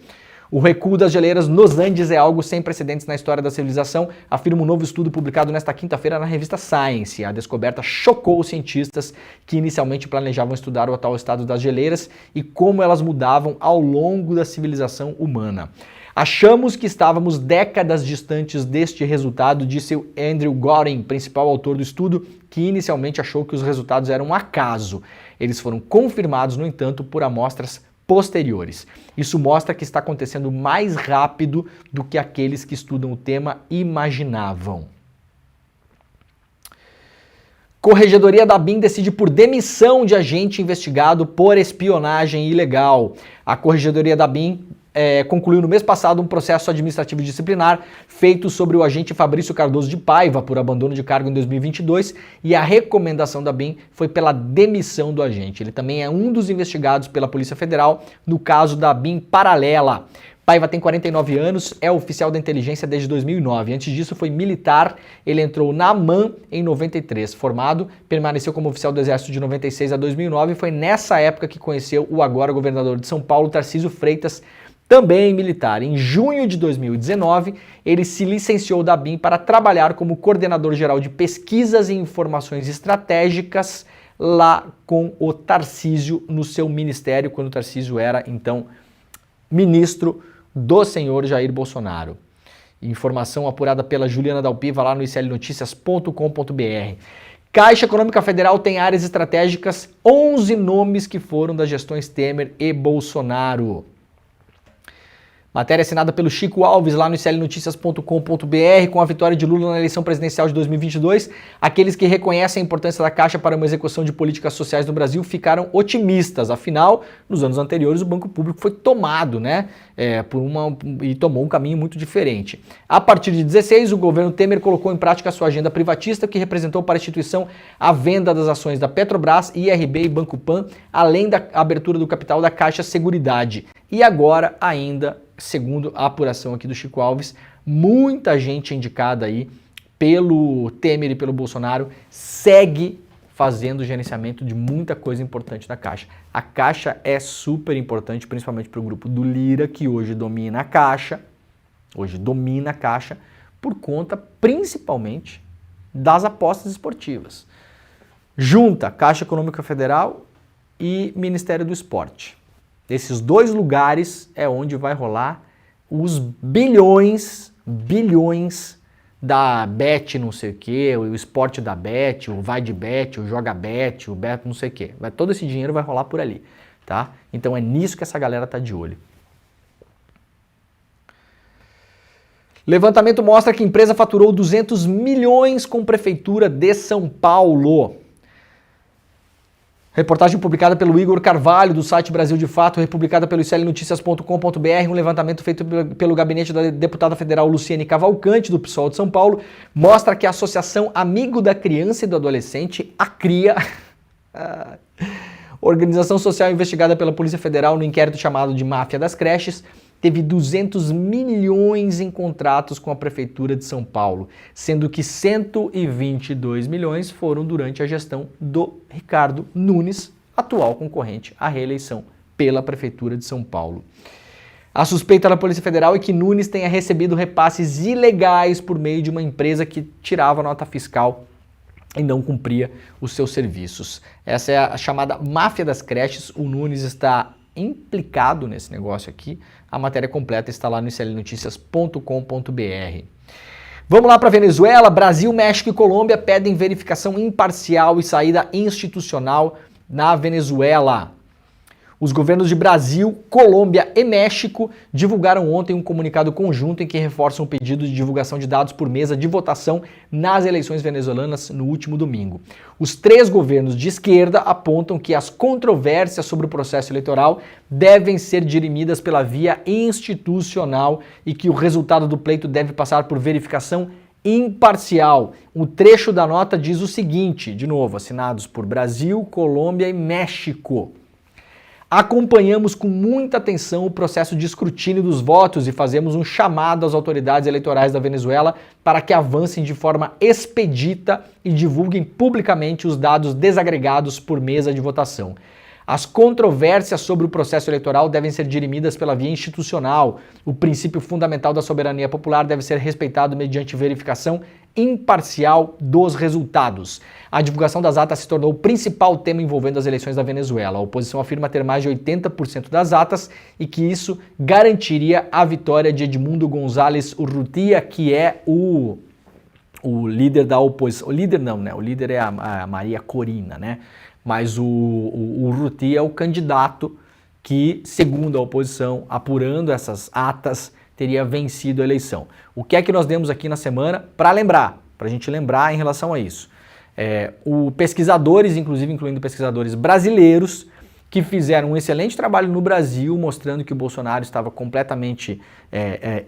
O recuo das geleiras nos Andes é algo sem precedentes na história da civilização, afirma um novo estudo publicado nesta quinta-feira na revista Science. A descoberta chocou os cientistas que inicialmente planejavam estudar o atual estado das geleiras e como elas mudavam ao longo da civilização humana. Achamos que estávamos décadas distantes deste resultado, disse o Andrew Gorin, principal autor do estudo, que inicialmente achou que os resultados eram um acaso. Eles foram confirmados, no entanto, por amostras posteriores. Isso mostra que está acontecendo mais rápido do que aqueles que estudam o tema imaginavam. Corregedoria da ABIN decide por demissão de agente investigado por espionagem ilegal. A Corregedoria da ABIN concluiu no mês passado um processo administrativo disciplinar feito sobre o agente Fabrício Cardoso de Paiva por abandono de cargo em 2022 e a recomendação da ABIN foi pela demissão do agente. Ele também é um dos investigados pela Polícia Federal no caso da ABIN Paralela. Paiva tem 49 anos, é oficial da inteligência desde 2009. Antes disso foi militar, ele entrou na AMAN em 93. Formado, permaneceu como oficial do Exército de 96 a 2009 e foi nessa época que conheceu o agora governador de São Paulo, Tarcísio Freitas, também militar. Em junho de 2019, ele se licenciou da ABIN para trabalhar como coordenador geral de pesquisas e informações estratégicas lá com o Tarcísio no seu ministério, quando o Tarcísio era, então, ministro do senhor Jair Bolsonaro. Informação apurada pela Juliana Dalpiva lá no iclnoticias.com.br. Caixa Econômica Federal tem áreas estratégicas, 11 nomes que foram das gestões Temer e Bolsonaro. Matéria assinada pelo Chico Alves lá no iclnoticias.com.br. Com a vitória de Lula na eleição presidencial de 2022, aqueles que reconhecem a importância da Caixa para uma execução de políticas sociais no Brasil ficaram otimistas. Afinal, nos anos anteriores, o banco público foi tomado, e tomou um caminho muito diferente. A partir de 16, o governo Temer colocou em prática a sua agenda privatista, que representou para a instituição a venda das ações da Petrobras, IRB e Banco Pan, além da abertura do capital da Caixa Seguridade. E agora, ainda, segundo a apuração aqui do Chico Alves, muita gente indicada aí pelo Temer e pelo Bolsonaro segue fazendo gerenciamento de muita coisa importante da Caixa. A Caixa é super importante, principalmente para o grupo do Lira, que hoje domina a Caixa, por conta, principalmente, das apostas esportivas. Junta Caixa Econômica Federal e Ministério do Esporte. Esses dois lugares é onde vai rolar os bilhões da Bet não sei o que, o esporte da Bet, o vai de Bet, o joga Bet, o Bet não sei o que. Todo esse dinheiro vai rolar por ali, tá? Então é nisso que essa galera tá de olho. Levantamento mostra que a empresa faturou 200 milhões com Prefeitura de São Paulo. Reportagem publicada pelo Igor Carvalho, do site Brasil de Fato, republicada pelo iclnoticias.com.br, um levantamento feito pelo gabinete da deputada federal Luciane Cavalcante, do PSOL de São Paulo, mostra que a Associação Amigo da Criança e do Adolescente, a CRIA, organização social investigada pela Polícia Federal no inquérito chamado de Máfia das Creches, teve 200 milhões em contratos com a Prefeitura de São Paulo, sendo que 122 milhões foram durante a gestão do Ricardo Nunes, atual concorrente à reeleição pela Prefeitura de São Paulo. A suspeita da Polícia Federal é que Nunes tenha recebido repasses ilegais por meio de uma empresa que tirava nota fiscal e não cumpria os seus serviços. Essa é a chamada máfia das creches. O Nunes está implicado nesse negócio aqui. A matéria completa está lá no iclnoticias.com.br. Vamos lá para a Venezuela. Brasil, México e Colômbia pedem verificação imparcial e saída institucional na Venezuela. Os governos de Brasil, Colômbia e México divulgaram ontem um comunicado conjunto em que reforçam o pedido de divulgação de dados por mesa de votação nas eleições venezuelanas no último domingo. Os três governos de esquerda apontam que as controvérsias sobre o processo eleitoral devem ser dirimidas pela via institucional e que o resultado do pleito deve passar por verificação imparcial. O trecho da nota diz o seguinte, de novo, assinados por Brasil, Colômbia e México. Acompanhamos com muita atenção o processo de escrutínio dos votos e fazemos um chamado às autoridades eleitorais da Venezuela para que avancem de forma expedita e divulguem publicamente os dados desagregados por mesa de votação. As controvérsias sobre o processo eleitoral devem ser dirimidas pela via institucional. O princípio fundamental da soberania popular deve ser respeitado mediante verificação imparcial dos resultados. A divulgação das atas se tornou o principal tema envolvendo as eleições da Venezuela. A oposição afirma ter mais de 80% das atas e que isso garantiria a vitória de Edmundo González Urrutia, que é o líder da oposição. O líder não, né? O líder é a Maria Corina, né? Mas o Urrutia é o candidato que, segundo a oposição, apurando essas atas, teria vencido a eleição. O que é que nós demos aqui na semana para lembrar, para a gente lembrar em relação a isso? Pesquisadores, inclusive incluindo pesquisadores brasileiros, que fizeram um excelente trabalho no Brasil, mostrando que o Bolsonaro estava completamente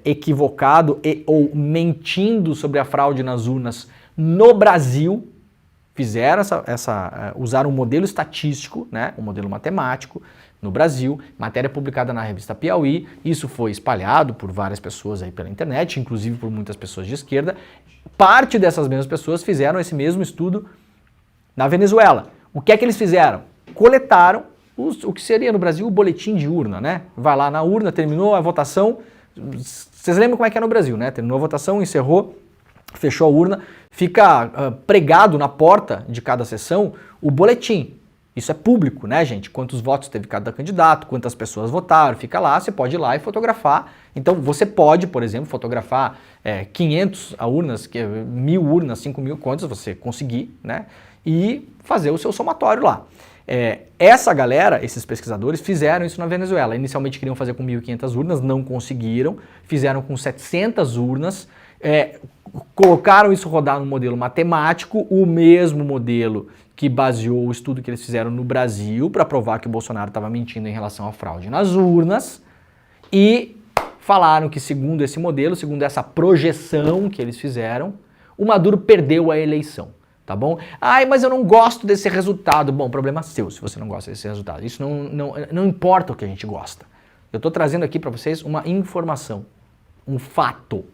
equivocado ou mentindo sobre a fraude nas urnas no Brasil. Fizeram usaram um modelo estatístico, né, um modelo matemático no Brasil, matéria publicada na revista Piauí. Isso foi espalhado por várias pessoas aí pela internet, inclusive por muitas pessoas de esquerda. Parte dessas mesmas pessoas fizeram esse mesmo estudo na Venezuela. O que é que eles fizeram? Coletaram o que seria no Brasil o boletim de urna, né? Vai lá na urna, terminou a votação. Vocês lembram como é que é no Brasil, né? Terminou a votação, encerrou, fechou a urna, fica pregado na porta de cada sessão o boletim. Isso é público, né, gente? Quantos votos teve cada candidato, quantas pessoas votaram, fica lá, você pode ir lá e fotografar. Então você pode, por exemplo, fotografar 500 urnas, 1.000 urnas, 5.000, quantas você conseguir, né? E fazer o seu somatório lá. Essa galera, esses pesquisadores, fizeram isso na Venezuela. Inicialmente queriam fazer com 1.500 urnas, não conseguiram, fizeram com 700 urnas, colocaram isso rodar no modelo matemático, o mesmo modelo que baseou o estudo que eles fizeram no Brasil para provar que o Bolsonaro estava mentindo em relação à fraude nas urnas, e falaram que segundo esse modelo, segundo essa projeção que eles fizeram, o Maduro perdeu a eleição, tá bom? Ai, mas eu não gosto desse resultado. Bom, problema seu se você não gosta desse resultado. Isso não importa o que a gente gosta. Eu estou trazendo aqui para vocês uma informação, um fato,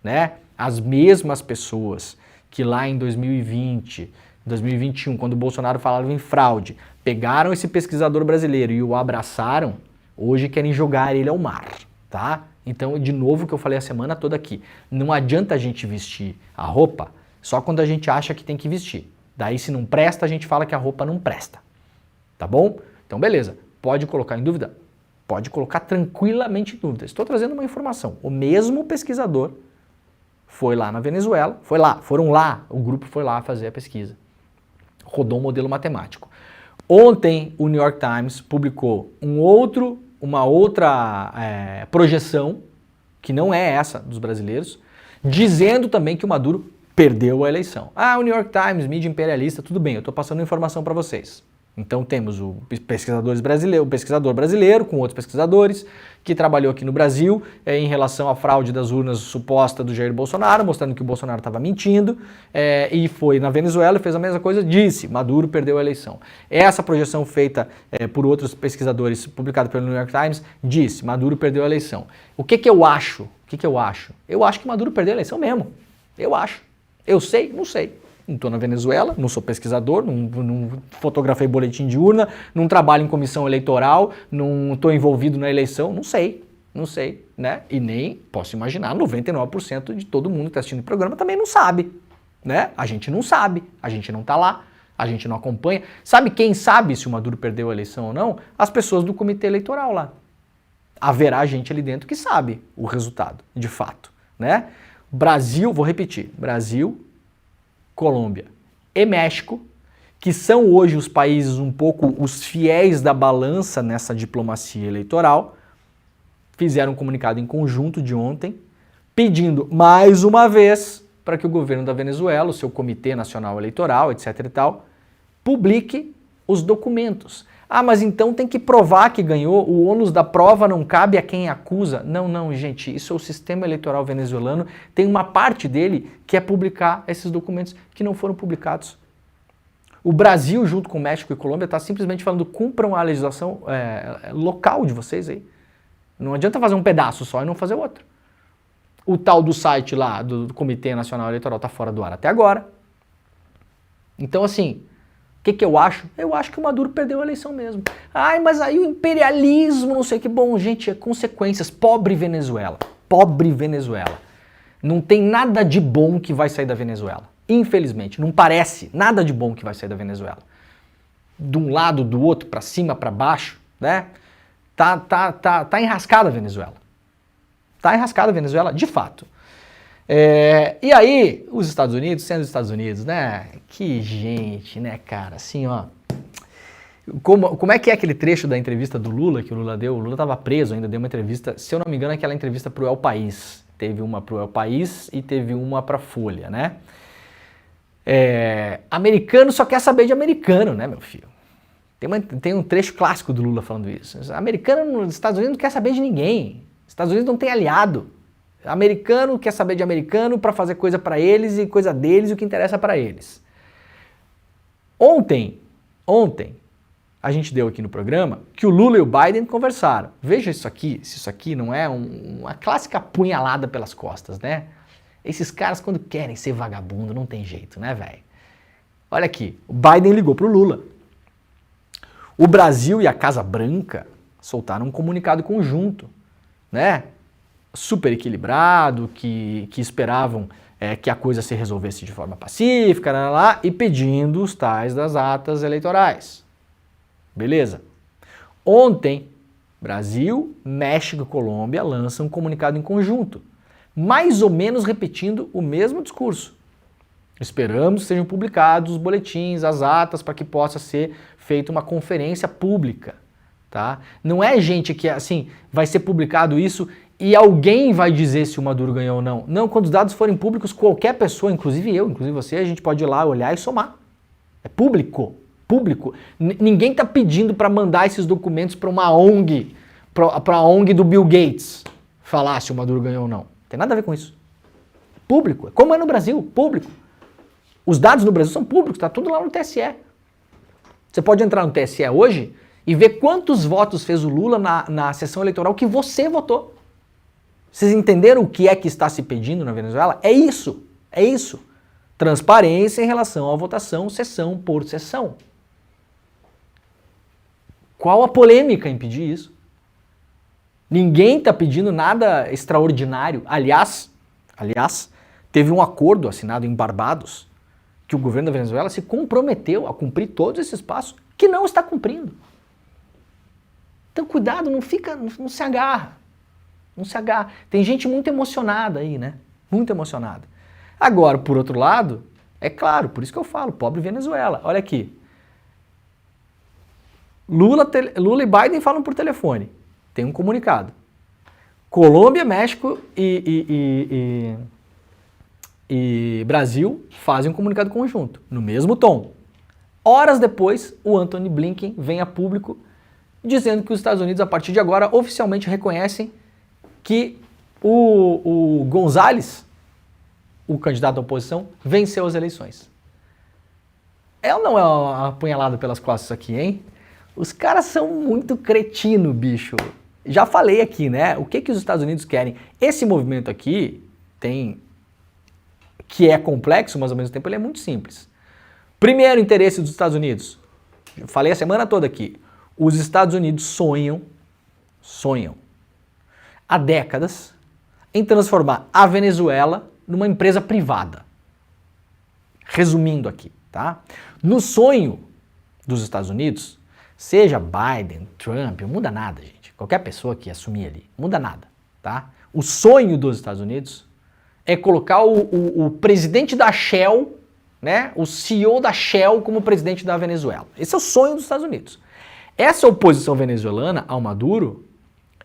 né? As mesmas pessoas que lá em 2020, 2021, quando o Bolsonaro falava em fraude, pegaram esse pesquisador brasileiro e o abraçaram, hoje querem jogar ele ao mar, tá? Então, de novo, o que eu falei a semana toda aqui, não adianta a gente vestir a roupa só quando a gente acha que tem que vestir. Daí, se não presta, a gente fala que a roupa não presta, tá bom? Então, beleza, pode colocar em dúvida? Pode colocar tranquilamente em dúvida. Estou trazendo uma informação. O mesmo pesquisador foi lá na Venezuela, foram lá, o grupo foi lá fazer a pesquisa. Rodou um modelo matemático. Ontem, o New York Times publicou uma outra projeção, que não é essa dos brasileiros, dizendo também que o Maduro perdeu a eleição. Ah, o New York Times, mídia imperialista, tudo bem, eu estou passando informação para vocês. Então temos o pesquisador brasileiro com outros pesquisadores que trabalhou aqui no Brasil em relação à fraude das urnas suposta do Jair Bolsonaro, mostrando que o Bolsonaro estava mentindo, e foi na Venezuela e fez a mesma coisa, disse, Maduro perdeu a eleição. Essa projeção feita por outros pesquisadores, publicada pelo New York Times, disse, Maduro perdeu a eleição. O que eu acho? Eu acho que Maduro perdeu a eleição mesmo. Eu acho. Eu sei? Não sei. Não estou na Venezuela, não sou pesquisador, não fotografei boletim de urna, não trabalho em comissão eleitoral, não estou envolvido na eleição, não sei, né? E nem posso imaginar, 99% de todo mundo que está assistindo o programa também não sabe, né? A gente não sabe, a gente não está lá, a gente não acompanha. Sabe quem sabe se o Maduro perdeu a eleição ou não? As pessoas do comitê eleitoral lá. Haverá gente ali dentro que sabe o resultado, de fato, né? Brasil, vou repetir, Brasil, Colômbia e México, que são hoje os países um pouco os fiéis da balança nessa diplomacia eleitoral, fizeram um comunicado em conjunto de ontem, pedindo mais uma vez para que o governo da Venezuela, o seu Comitê Nacional Eleitoral, etc e tal, publique os documentos. Ah, mas então tem que provar que ganhou, o ônus da prova não cabe a quem acusa. Não, gente, isso é o sistema eleitoral venezuelano, tem uma parte dele que é publicar esses documentos que não foram publicados. O Brasil, junto com México e Colômbia, está simplesmente falando, cumpram a legislação local de vocês aí. Não adianta fazer um pedaço só e não fazer outro. O tal do site lá do Comitê Nacional Eleitoral está fora do ar até agora. Então, assim, o que eu acho? Eu acho que o Maduro perdeu a eleição mesmo. Ai, mas aí o imperialismo, não sei o que. Bom, gente, consequências. Pobre Venezuela. Pobre Venezuela. Não tem nada de bom que vai sair da Venezuela. Infelizmente, não parece nada de bom que vai sair da Venezuela. De um lado, do outro, para cima, para baixo, né? Tá enrascada a Venezuela. Tá enrascada a Venezuela, de fato. E aí, os Estados Unidos, sendo os Estados Unidos, né? Que gente, né, cara? Assim, ó. Como é que é aquele trecho da entrevista do Lula que o Lula deu? O Lula estava preso ainda, deu uma entrevista, se eu não me engano, aquela entrevista pro El País. Teve uma pro El País e teve uma pra Folha, né? Americano só quer saber de americano, né, meu filho? Tem um trecho clássico do Lula falando isso. Americano nos Estados Unidos não quer saber de ninguém. Estados Unidos não tem aliado. Americano quer saber de americano para fazer coisa para eles e coisa deles e o que interessa para eles. Ontem, a gente deu aqui no programa que o Lula e o Biden conversaram. Veja isso aqui, se isso aqui não é uma clássica punhalada pelas costas, né? Esses caras, quando querem ser vagabundo, não tem jeito, né, velho? Olha aqui, o Biden ligou pro Lula. O Brasil e a Casa Branca soltaram um comunicado conjunto, né? Super equilibrado, que esperavam que a coisa se resolvesse de forma pacífica, lá, e pedindo os tais das atas eleitorais. Beleza? Ontem, Brasil, México e Colômbia lançam um comunicado em conjunto, mais ou menos repetindo o mesmo discurso. Esperamos que sejam publicados os boletins, as atas, para que possa ser feita uma conferência pública, tá? Não é gente que, assim, vai ser publicado isso e alguém vai dizer se o Maduro ganhou ou não. Não, quando os dados forem públicos, qualquer pessoa, inclusive eu, inclusive você, a gente pode ir lá, olhar e somar. É público, público. Ninguém está pedindo para mandar esses documentos para uma ONG, para a ONG do Bill Gates, falar se o Maduro ganhou ou não. Não tem nada a ver com isso. Público, como é no Brasil, público. Os dados no Brasil são públicos, está tudo lá no TSE. Você pode entrar no TSE hoje e ver quantos votos fez o Lula na sessão eleitoral que você votou. Vocês entenderam o que é que está se pedindo na Venezuela? É isso, é isso. Transparência em relação à votação, sessão por sessão. Qual a polêmica em pedir isso? Ninguém está pedindo nada extraordinário. Aliás, teve um acordo assinado em Barbados que o governo da Venezuela se comprometeu a cumprir todos esses passos que não está cumprindo. Então cuidado, não se agarra. Não se agarra. Tem gente muito emocionada aí, né? Muito emocionada. Agora, por outro lado, é claro, por isso que eu falo, pobre Venezuela. Olha aqui. Lula e Biden falam por telefone. Tem um comunicado. Colômbia, México e Brasil fazem um comunicado conjunto, no mesmo tom. Horas depois, o Antony Blinken vem a público dizendo que os Estados Unidos, a partir de agora, oficialmente reconhecem que o González, o candidato à oposição, venceu as eleições. É ou não é uma apunhalada pelas costas aqui, hein? Os caras são muito cretino, bicho. Já falei aqui, né? O que os Estados Unidos querem? Esse movimento aqui que é complexo, mas ao mesmo tempo ele é muito simples. Primeiro interesse dos Estados Unidos. Eu falei a semana toda aqui. Os Estados Unidos sonham há décadas em transformar a Venezuela numa empresa privada. Resumindo aqui, tá? No sonho dos Estados Unidos, seja Biden, Trump, não muda nada, gente. Qualquer pessoa que assumir ali, muda nada, tá? O sonho dos Estados Unidos é colocar o presidente da Shell, né? O CEO da Shell como presidente da Venezuela. Esse é o sonho dos Estados Unidos. Essa oposição venezuelana ao Maduro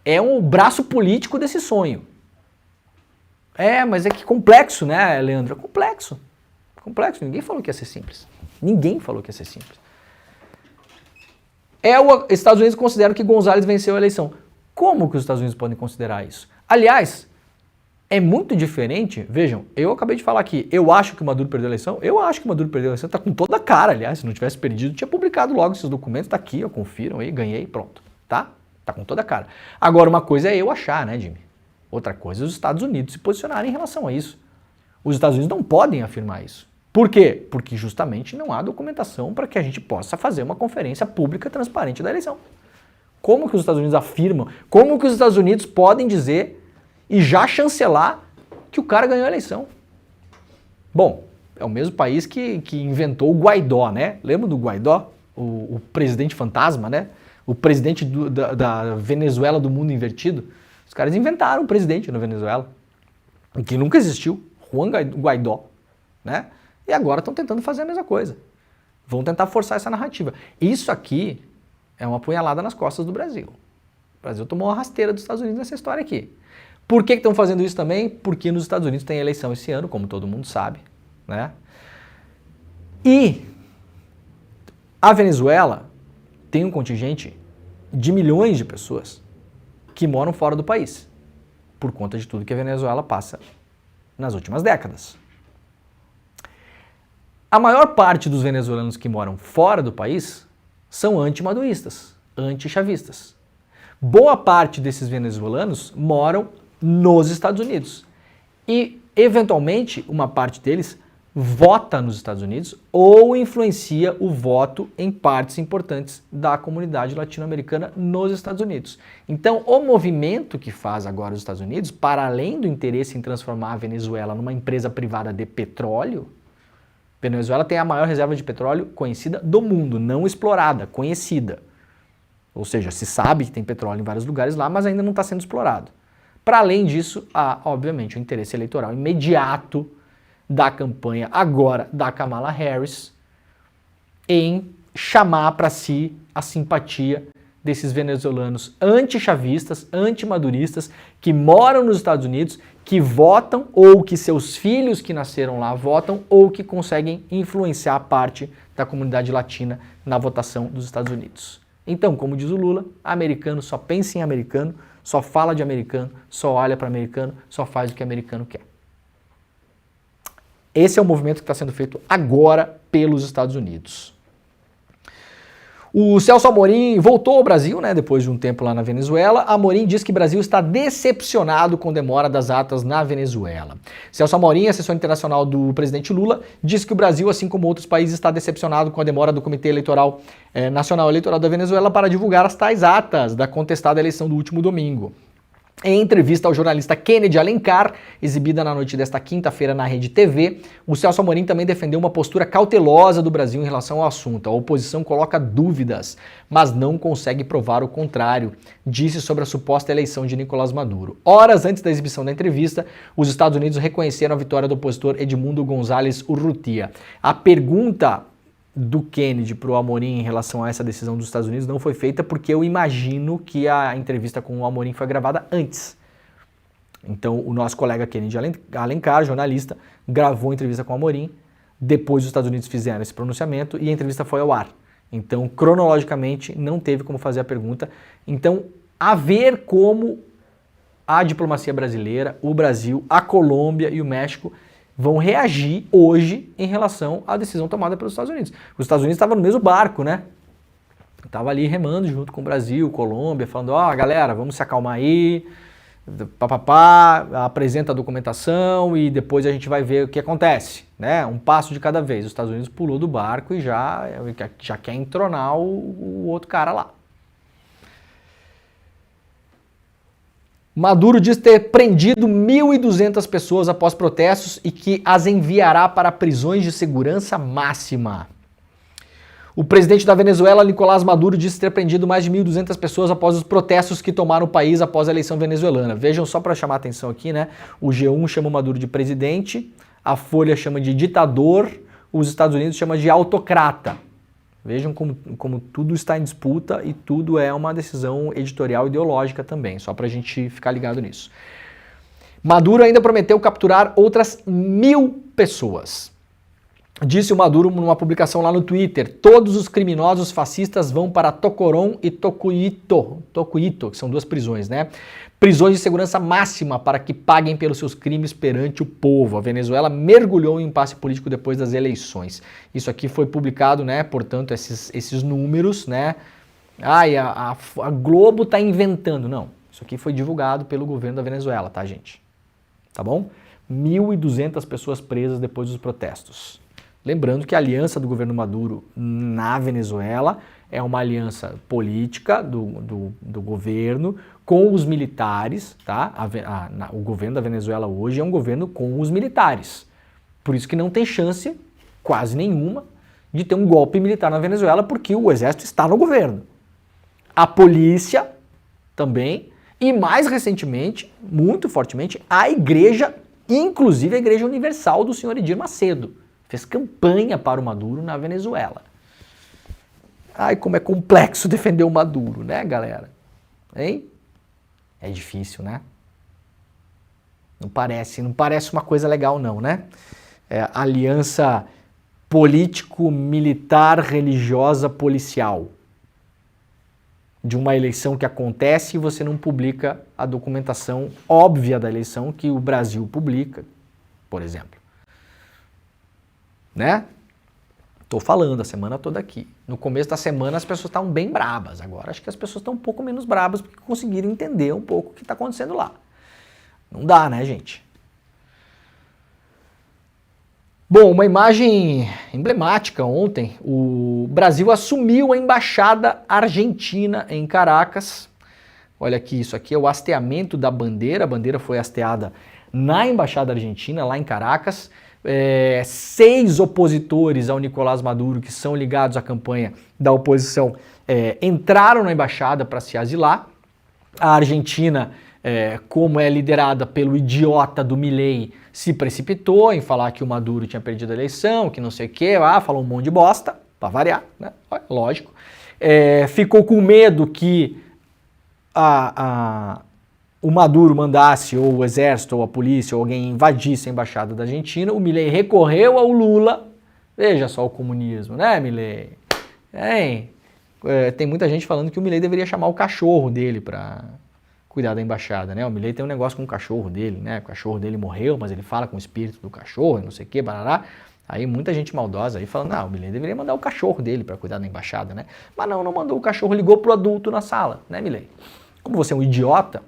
é um braço político desse sonho. É, mas é que complexo, né, Leandro? É complexo. Complexo. Ninguém falou que ia ser simples. Ninguém falou que ia ser simples. Os Estados Unidos consideram que González venceu a eleição. Como que os Estados Unidos podem considerar isso? Aliás, é muito diferente. Vejam, eu acabei de falar aqui, eu acho que o Maduro perdeu a eleição. Eu acho que o Maduro perdeu a eleição, tá com toda a cara, aliás. Se não tivesse perdido, tinha publicado logo esses documentos, tá aqui, ó, confiram aí, ganhei, pronto. Tá? Tá com toda a cara. Agora, uma coisa é eu achar, né, Jimmy? Outra coisa é os Estados Unidos se posicionarem em relação a isso. Os Estados Unidos não podem afirmar isso. Por quê? Porque justamente não há documentação para que a gente possa fazer uma conferência pública transparente da eleição. Como que os Estados Unidos afirmam? Como que os Estados Unidos podem dizer e já chancelar que o cara ganhou a eleição? Bom, é o mesmo país que inventou o Guaidó, né? Lembra do Guaidó? O presidente fantasma, né? O presidente da Venezuela do mundo invertido. Os caras inventaram um presidente na Venezuela, que nunca existiu, Juan Guaidó, né? E agora estão tentando fazer a mesma coisa. Vão tentar forçar essa narrativa. Isso aqui é uma apunhalada nas costas do Brasil. O Brasil tomou uma rasteira dos Estados Unidos nessa história aqui. Por que estão fazendo isso também? Porque nos Estados Unidos tem eleição esse ano, como todo mundo sabe, né? E a Venezuela tem um contingente de milhões de pessoas que moram fora do país, por conta de tudo que a Venezuela passa nas últimas décadas. A maior parte dos venezuelanos que moram fora do país são anti-maduristas, anti-chavistas. Boa parte desses venezuelanos moram nos Estados Unidos e, eventualmente, uma parte deles vota nos Estados Unidos ou influencia o voto em partes importantes da comunidade latino-americana nos Estados Unidos. Então, o movimento que faz agora os Estados Unidos, para além do interesse em transformar a Venezuela numa empresa privada de petróleo, Venezuela tem a maior reserva de petróleo conhecida do mundo, não explorada, conhecida. Ou seja, se sabe que tem petróleo em vários lugares lá, mas ainda não está sendo explorado. Para além disso, há, obviamente, o interesse eleitoral imediato da campanha agora da Kamala Harris em chamar para si a simpatia desses venezuelanos anti-chavistas, anti-maduristas, que moram nos Estados Unidos, que votam, ou que seus filhos que nasceram lá votam, ou que conseguem influenciar parte da comunidade latina na votação dos Estados Unidos. Então, como diz o Lula, americano só pensa em americano, só fala de americano, só olha para americano, só faz o que americano quer. Esse é o movimento que está sendo feito agora pelos Estados Unidos. O Celso Amorim voltou ao Brasil, né, depois de um tempo lá na Venezuela. Amorim diz que o Brasil está decepcionado com a demora das atas na Venezuela. Celso Amorim, assessor internacional do presidente Lula, diz que o Brasil, assim como outros países, está decepcionado com a demora do Comitê Eleitoral Nacional Eleitoral da Venezuela para divulgar as tais atas da contestada eleição do último domingo. Em entrevista ao jornalista Kennedy Alencar, exibida na noite desta quinta-feira na Rede TV, o Celso Amorim também defendeu uma postura cautelosa do Brasil em relação ao assunto. A oposição coloca dúvidas, mas não consegue provar o contrário, disse sobre a suposta eleição de Nicolás Maduro. Horas antes da exibição da entrevista, os Estados Unidos reconheceram a vitória do opositor Edmundo González Urrutia. A pergunta do Kennedy para o Amorim em relação a essa decisão dos Estados Unidos não foi feita porque eu imagino que a entrevista com o Amorim foi gravada antes. Então o nosso colega Kennedy Alencar, jornalista, gravou a entrevista com o Amorim, depois os Estados Unidos fizeram esse pronunciamento e a entrevista foi ao ar. Então cronologicamente não teve como fazer a pergunta. Então a ver como a diplomacia brasileira, o Brasil, a Colômbia e o México vão reagir hoje em relação à decisão tomada pelos Estados Unidos. Os Estados Unidos estavam no mesmo barco, né? Estava ali remando junto com o Brasil, Colômbia, falando, ó, galera, vamos se acalmar aí, papapá, apresenta a documentação e depois a gente vai ver o que acontece, né? Um passo de cada vez. Os Estados Unidos pulou do barco e já quer entronar o outro cara lá. Maduro diz ter prendido 1.200 pessoas após protestos e que as enviará para prisões de segurança máxima. O presidente da Venezuela, Nicolás Maduro, disse ter prendido mais de 1.200 pessoas após os protestos que tomaram o país após a eleição venezuelana. Vejam, só para chamar a atenção aqui, né? O G1 chama o Maduro de presidente, a Folha chama de ditador, os Estados Unidos chama de autocrata. Vejam como tudo está em disputa e tudo é uma decisão editorial ideológica também, só para a gente ficar ligado nisso. Maduro ainda prometeu capturar outras 1.000 pessoas. Disse o Maduro numa publicação lá no Twitter, todos os criminosos fascistas vão para Tocorón e Tocuito, que são duas prisões, né? Prisões de segurança máxima para que paguem pelos seus crimes perante o povo. A Venezuela mergulhou em impasse político depois das eleições. Isso aqui foi publicado, né? Portanto, esses números, né? A Globo está inventando. Não, isso aqui foi divulgado pelo governo da Venezuela, tá, gente? Tá bom? 1.200 pessoas presas depois dos protestos. Lembrando que a aliança do governo Maduro na Venezuela é uma aliança política do governo com os militares, tá? O governo da Venezuela hoje é um governo com os militares. Por isso que não tem chance, quase nenhuma, de ter um golpe militar na Venezuela, porque o exército está no governo. A polícia também, e mais recentemente, muito fortemente, a igreja, inclusive a Igreja Universal do senhor Edir Macedo, fez campanha para o Maduro na Venezuela. Ai, como é complexo defender o Maduro, né, galera? Hein? É difícil, né? Não parece uma coisa legal não, né? Aliança político-militar, religiosa, policial. De uma eleição que acontece e você não publica a documentação óbvia da eleição que o Brasil publica, por exemplo. Né? Tô falando a semana toda aqui. No começo da semana as pessoas estavam bem brabas. Agora acho que as pessoas estão um pouco menos brabas porque conseguiram entender um pouco o que está acontecendo lá. Não dá, né, gente? Bom, uma imagem emblemática ontem. O Brasil assumiu a embaixada argentina em Caracas. Olha aqui, isso aqui é o hasteamento da bandeira. A bandeira foi hasteada na embaixada argentina, lá em Caracas. 6 opositores ao Nicolás Maduro, que são ligados à campanha da oposição, entraram na embaixada para se asilar. A Argentina, como é liderada pelo idiota do Milei, se precipitou em falar que o Maduro tinha perdido a eleição, que não sei o quê, falou um monte de bosta, para variar, né? Lógico. Ficou com medo que o Maduro mandasse, ou o exército, ou a polícia, ou alguém invadisse a embaixada da Argentina. O Milei recorreu ao Lula. Veja só o comunismo, né, Milei? Tem muita gente falando que o Milei deveria chamar o cachorro dele para cuidar da embaixada, né? O Milei tem um negócio com o cachorro dele, né? O cachorro dele morreu, mas ele fala com o espírito do cachorro, não sei o que, barará. Aí muita gente maldosa aí falando, o Milei deveria mandar o cachorro dele para cuidar da embaixada, né? Mas não mandou o cachorro, ligou pro adulto na sala, né, Milei? Como você é um idiota,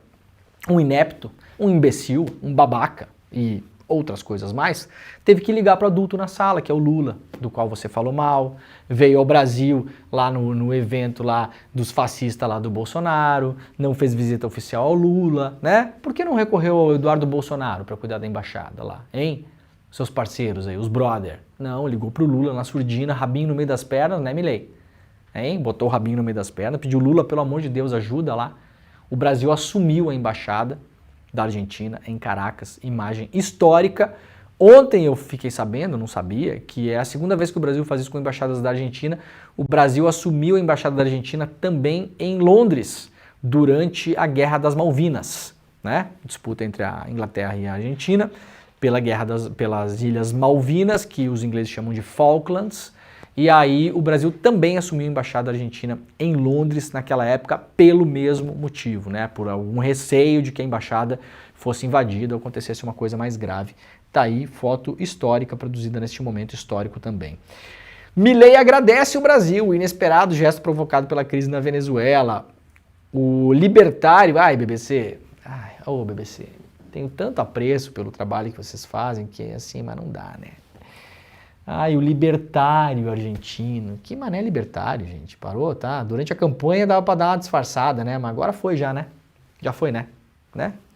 um inepto, um imbecil, um babaca e outras coisas mais, teve que ligar para o adulto na sala, que é o Lula, do qual você falou mal, veio ao Brasil lá no evento lá dos fascistas lá do Bolsonaro, não fez visita oficial ao Lula, né? Por que não recorreu ao Eduardo Bolsonaro para cuidar da embaixada lá, hein? Seus parceiros aí, os brother. Não, ligou pro Lula na surdina, rabinho no meio das pernas, né, Milei? Hein? Botou o rabinho no meio das pernas, pediu Lula, pelo amor de Deus, ajuda lá. O Brasil assumiu a embaixada da Argentina em Caracas, imagem histórica. Ontem eu fiquei sabendo, não sabia, que é a segunda vez que o Brasil faz isso com embaixadas da Argentina. O Brasil assumiu a embaixada da Argentina também em Londres, durante a Guerra das Malvinas, né? Disputa entre a Inglaterra e a Argentina, pelas Ilhas Malvinas, que os ingleses chamam de Falklands. E aí o Brasil também assumiu a embaixada argentina em Londres naquela época pelo mesmo motivo, né? Por algum receio de que a embaixada fosse invadida ou acontecesse uma coisa mais grave. Tá aí foto histórica produzida neste momento histórico também. Milei agradece o Brasil, o inesperado gesto provocado pela crise na Venezuela. O libertário, BBC, BBC, tenho tanto apreço pelo trabalho que vocês fazem que assim, mas não dá, né? O libertário argentino. Que mané libertário, gente? Parou, tá? Durante a campanha dava pra dar uma disfarçada, né? Mas agora foi já, né? Já foi, né?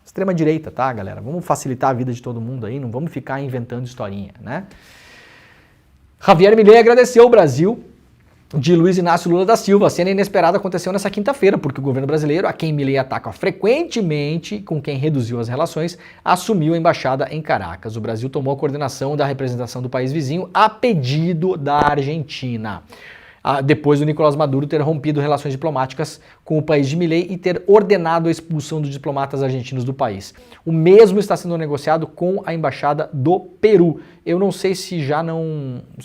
Extrema direita, tá, galera? Vamos facilitar a vida de todo mundo aí, não vamos ficar inventando historinha, né? Javier Milei agradeceu o Brasil de Luiz Inácio Lula da Silva. A cena inesperada aconteceu nessa quinta-feira, porque o governo brasileiro, a quem Milei ataca frequentemente, com quem reduziu as relações, assumiu a embaixada em Caracas. O Brasil tomou a coordenação da representação do país vizinho a pedido da Argentina, depois do Nicolás Maduro ter rompido relações diplomáticas com o país de Milei e ter ordenado a expulsão dos diplomatas argentinos do país. O mesmo está sendo negociado com a embaixada do Peru. Eu não sei se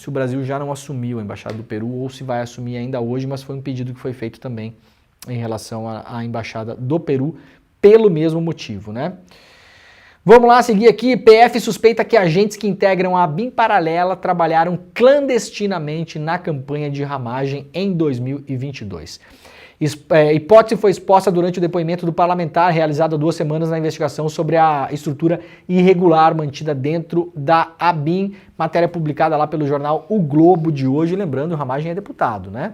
o Brasil já não assumiu a embaixada do Peru ou se vai assumir ainda hoje, mas foi um pedido que foi feito também em relação à embaixada do Peru pelo mesmo motivo, né? Vamos lá, seguir aqui. PF suspeita que agentes que integram a BIM Paralela trabalharam clandestinamente na campanha de ramagem em 2022. Hipótese foi exposta durante o depoimento do parlamentar realizado há 2 semanas na investigação sobre a estrutura irregular mantida dentro da ABIN, matéria publicada lá pelo jornal O Globo de hoje. Lembrando, o Ramagem é deputado, né?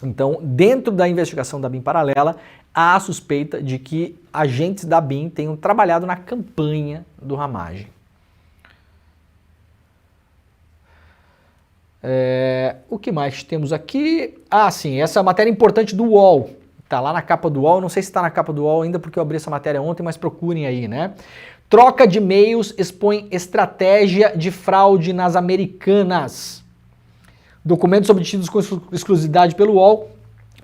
Então, dentro da investigação da BIM Paralela, há a suspeita de que agentes da BIM tenham trabalhado na campanha do Ramagem. O que mais temos aqui? Sim, essa matéria importante do UOL. Tá lá na capa do UOL, não sei se está na capa do UOL ainda porque eu abri essa matéria ontem, mas procurem aí, né? Troca de e-mails expõe estratégia de fraude nas Americanas. Documentos obtidos com exclusividade pelo UOL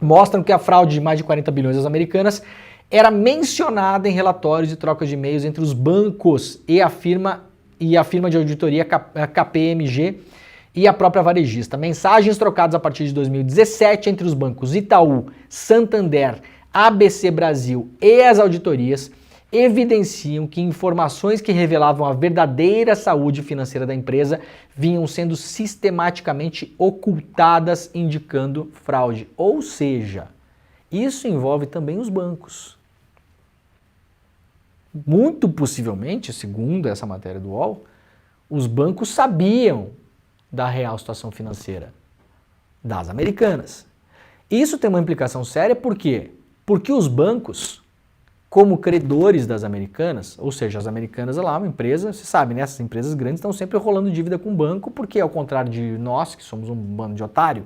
mostram que a fraude de mais de 40 bilhões das Americanas era mencionada em relatórios de troca de e-mails entre os bancos e a firma de auditoria KPMG e a própria varejista. Mensagens trocadas a partir de 2017 entre os bancos Itaú, Santander, ABC Brasil e as auditorias evidenciam que informações que revelavam a verdadeira saúde financeira da empresa vinham sendo sistematicamente ocultadas, indicando fraude. Ou seja, isso envolve também os bancos. Muito possivelmente, segundo essa matéria do UOL, os bancos sabiam da real situação financeira das Americanas. Isso tem uma implicação séria, por quê? Porque os bancos, como credores das Americanas, ou seja, as Americanas lá, uma empresa, você sabe, né? Essas empresas grandes estão sempre rolando dívida com o banco, porque ao contrário de nós, que somos um bando de otário,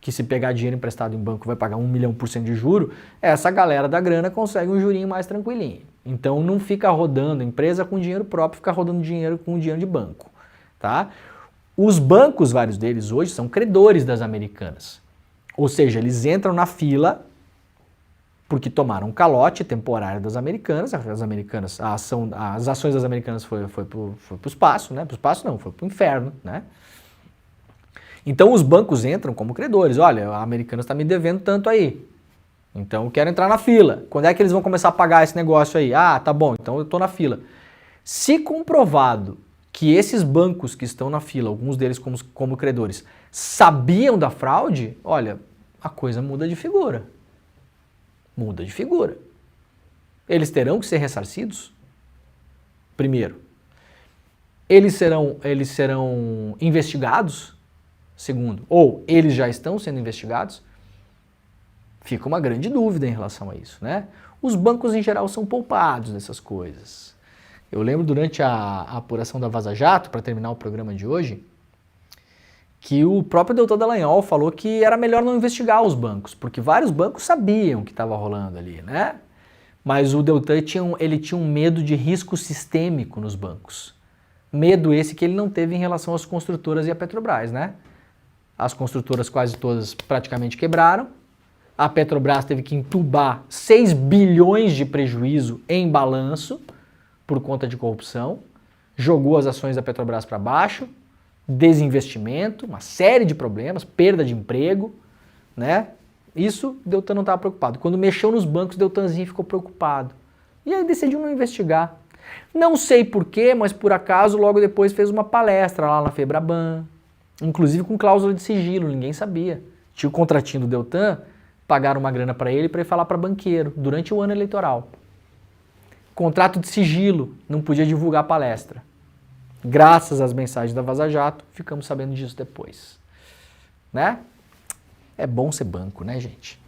que se pegar dinheiro emprestado em banco vai pagar 1 milhão por cento de juro, essa galera da grana consegue um jurinho mais tranquilinho. Então não fica rodando, empresa com dinheiro próprio fica rodando dinheiro com dinheiro de banco, tá? Os bancos, vários deles hoje, são credores das Americanas. Ou seja, eles entram na fila porque tomaram um calote temporário das Americanas. As ações das Americanas foi pro espaço, né? Pro espaço não, foi pro inferno, né? Então os bancos entram como credores. Olha, a Americanas está me devendo tanto aí. Então eu quero entrar na fila. Quando é que eles vão começar a pagar esse negócio aí? Ah, tá bom, então eu estou na fila. Se comprovado que esses bancos que estão na fila, alguns deles como credores, sabiam da fraude, olha, a coisa muda de figura. Muda de figura. Eles terão que ser ressarcidos? Primeiro. Eles serão investigados? Segundo. Ou eles já estão sendo investigados? Fica uma grande dúvida em relação a isso, né? Os bancos em geral são poupados dessas coisas. Eu lembro durante a apuração da Vaza Jato, para terminar o programa de hoje, que o próprio Deltan Dallagnol falou que era melhor não investigar os bancos, porque vários bancos sabiam o que estava rolando ali, né? Mas o Deltan tinha um medo de risco sistêmico nos bancos. Medo esse que ele não teve em relação às construtoras e à Petrobras, né? As construtoras quase todas praticamente quebraram. A Petrobras teve que entubar 6 bilhões de prejuízo em balanço por conta de corrupção. Jogou as ações da Petrobras para baixo. Desinvestimento, uma série de problemas, perda de emprego, né? Isso Deltan não estava preocupado. Quando mexeu nos bancos, Deltanzinho ficou preocupado. E aí decidiu não investigar. Não sei porquê, mas por acaso logo depois fez uma palestra lá na Febraban, inclusive com cláusula de sigilo, ninguém sabia. Tinha o contratinho do Deltan, pagaram uma grana para ele falar para banqueiro durante o ano eleitoral. Contrato de sigilo, não podia divulgar a palestra. Graças às mensagens da Vaza Jato, ficamos sabendo disso depois. Né? É bom ser banco, né, gente?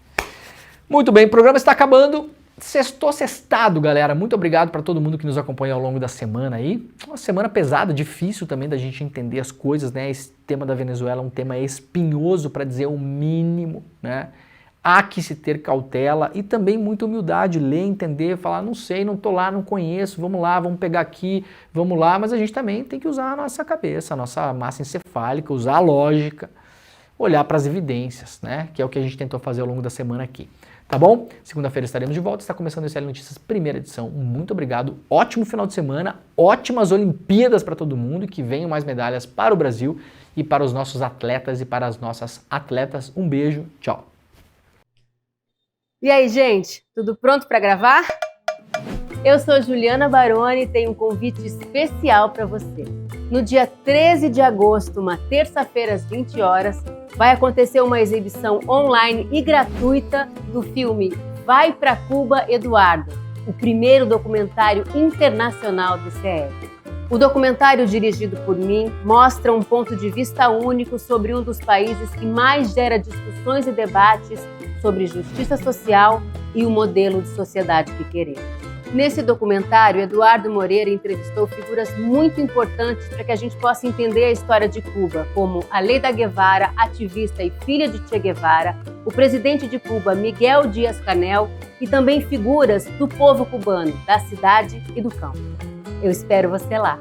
Muito bem, o programa está acabando. Sextou sextado, galera. Muito obrigado para todo mundo que nos acompanha ao longo da semana aí. Uma semana pesada, difícil também da gente entender as coisas, né? Esse tema da Venezuela é um tema espinhoso, para dizer o mínimo, né? Há que se ter cautela e também muita humildade, ler, entender, falar, não sei, não tô lá, não conheço, vamos lá, vamos pegar aqui, vamos lá, mas a gente também tem que usar a nossa cabeça, a nossa massa encefálica, usar a lógica, olhar para as evidências, né? Que é o que a gente tentou fazer ao longo da semana aqui. Tá bom? Segunda-feira estaremos de volta, está começando o SL Notícias, primeira edição. Muito obrigado, ótimo final de semana, ótimas Olimpíadas para todo mundo e que venham mais medalhas para o Brasil e para os nossos atletas e para as nossas atletas. Um beijo, tchau. E aí, gente, tudo pronto para gravar? Eu sou Juliana Baroni e tenho um convite especial para você. No dia 13 de agosto, uma terça-feira às 20 horas, vai acontecer uma exibição online e gratuita do filme Vai Pra Cuba, Eduardo, o primeiro documentário internacional do CL. O documentário, dirigido por mim, mostra um ponto de vista único sobre um dos países que mais gera discussões e debates sobre justiça social e o modelo de sociedade que queremos. Nesse documentário, Eduardo Moreira entrevistou figuras muito importantes para que a gente possa entender a história de Cuba, como Aleida Guevara, ativista e filha de Che Guevara, o presidente de Cuba, Miguel Díaz-Canel, e também figuras do povo cubano, da cidade e do campo. Eu espero você lá.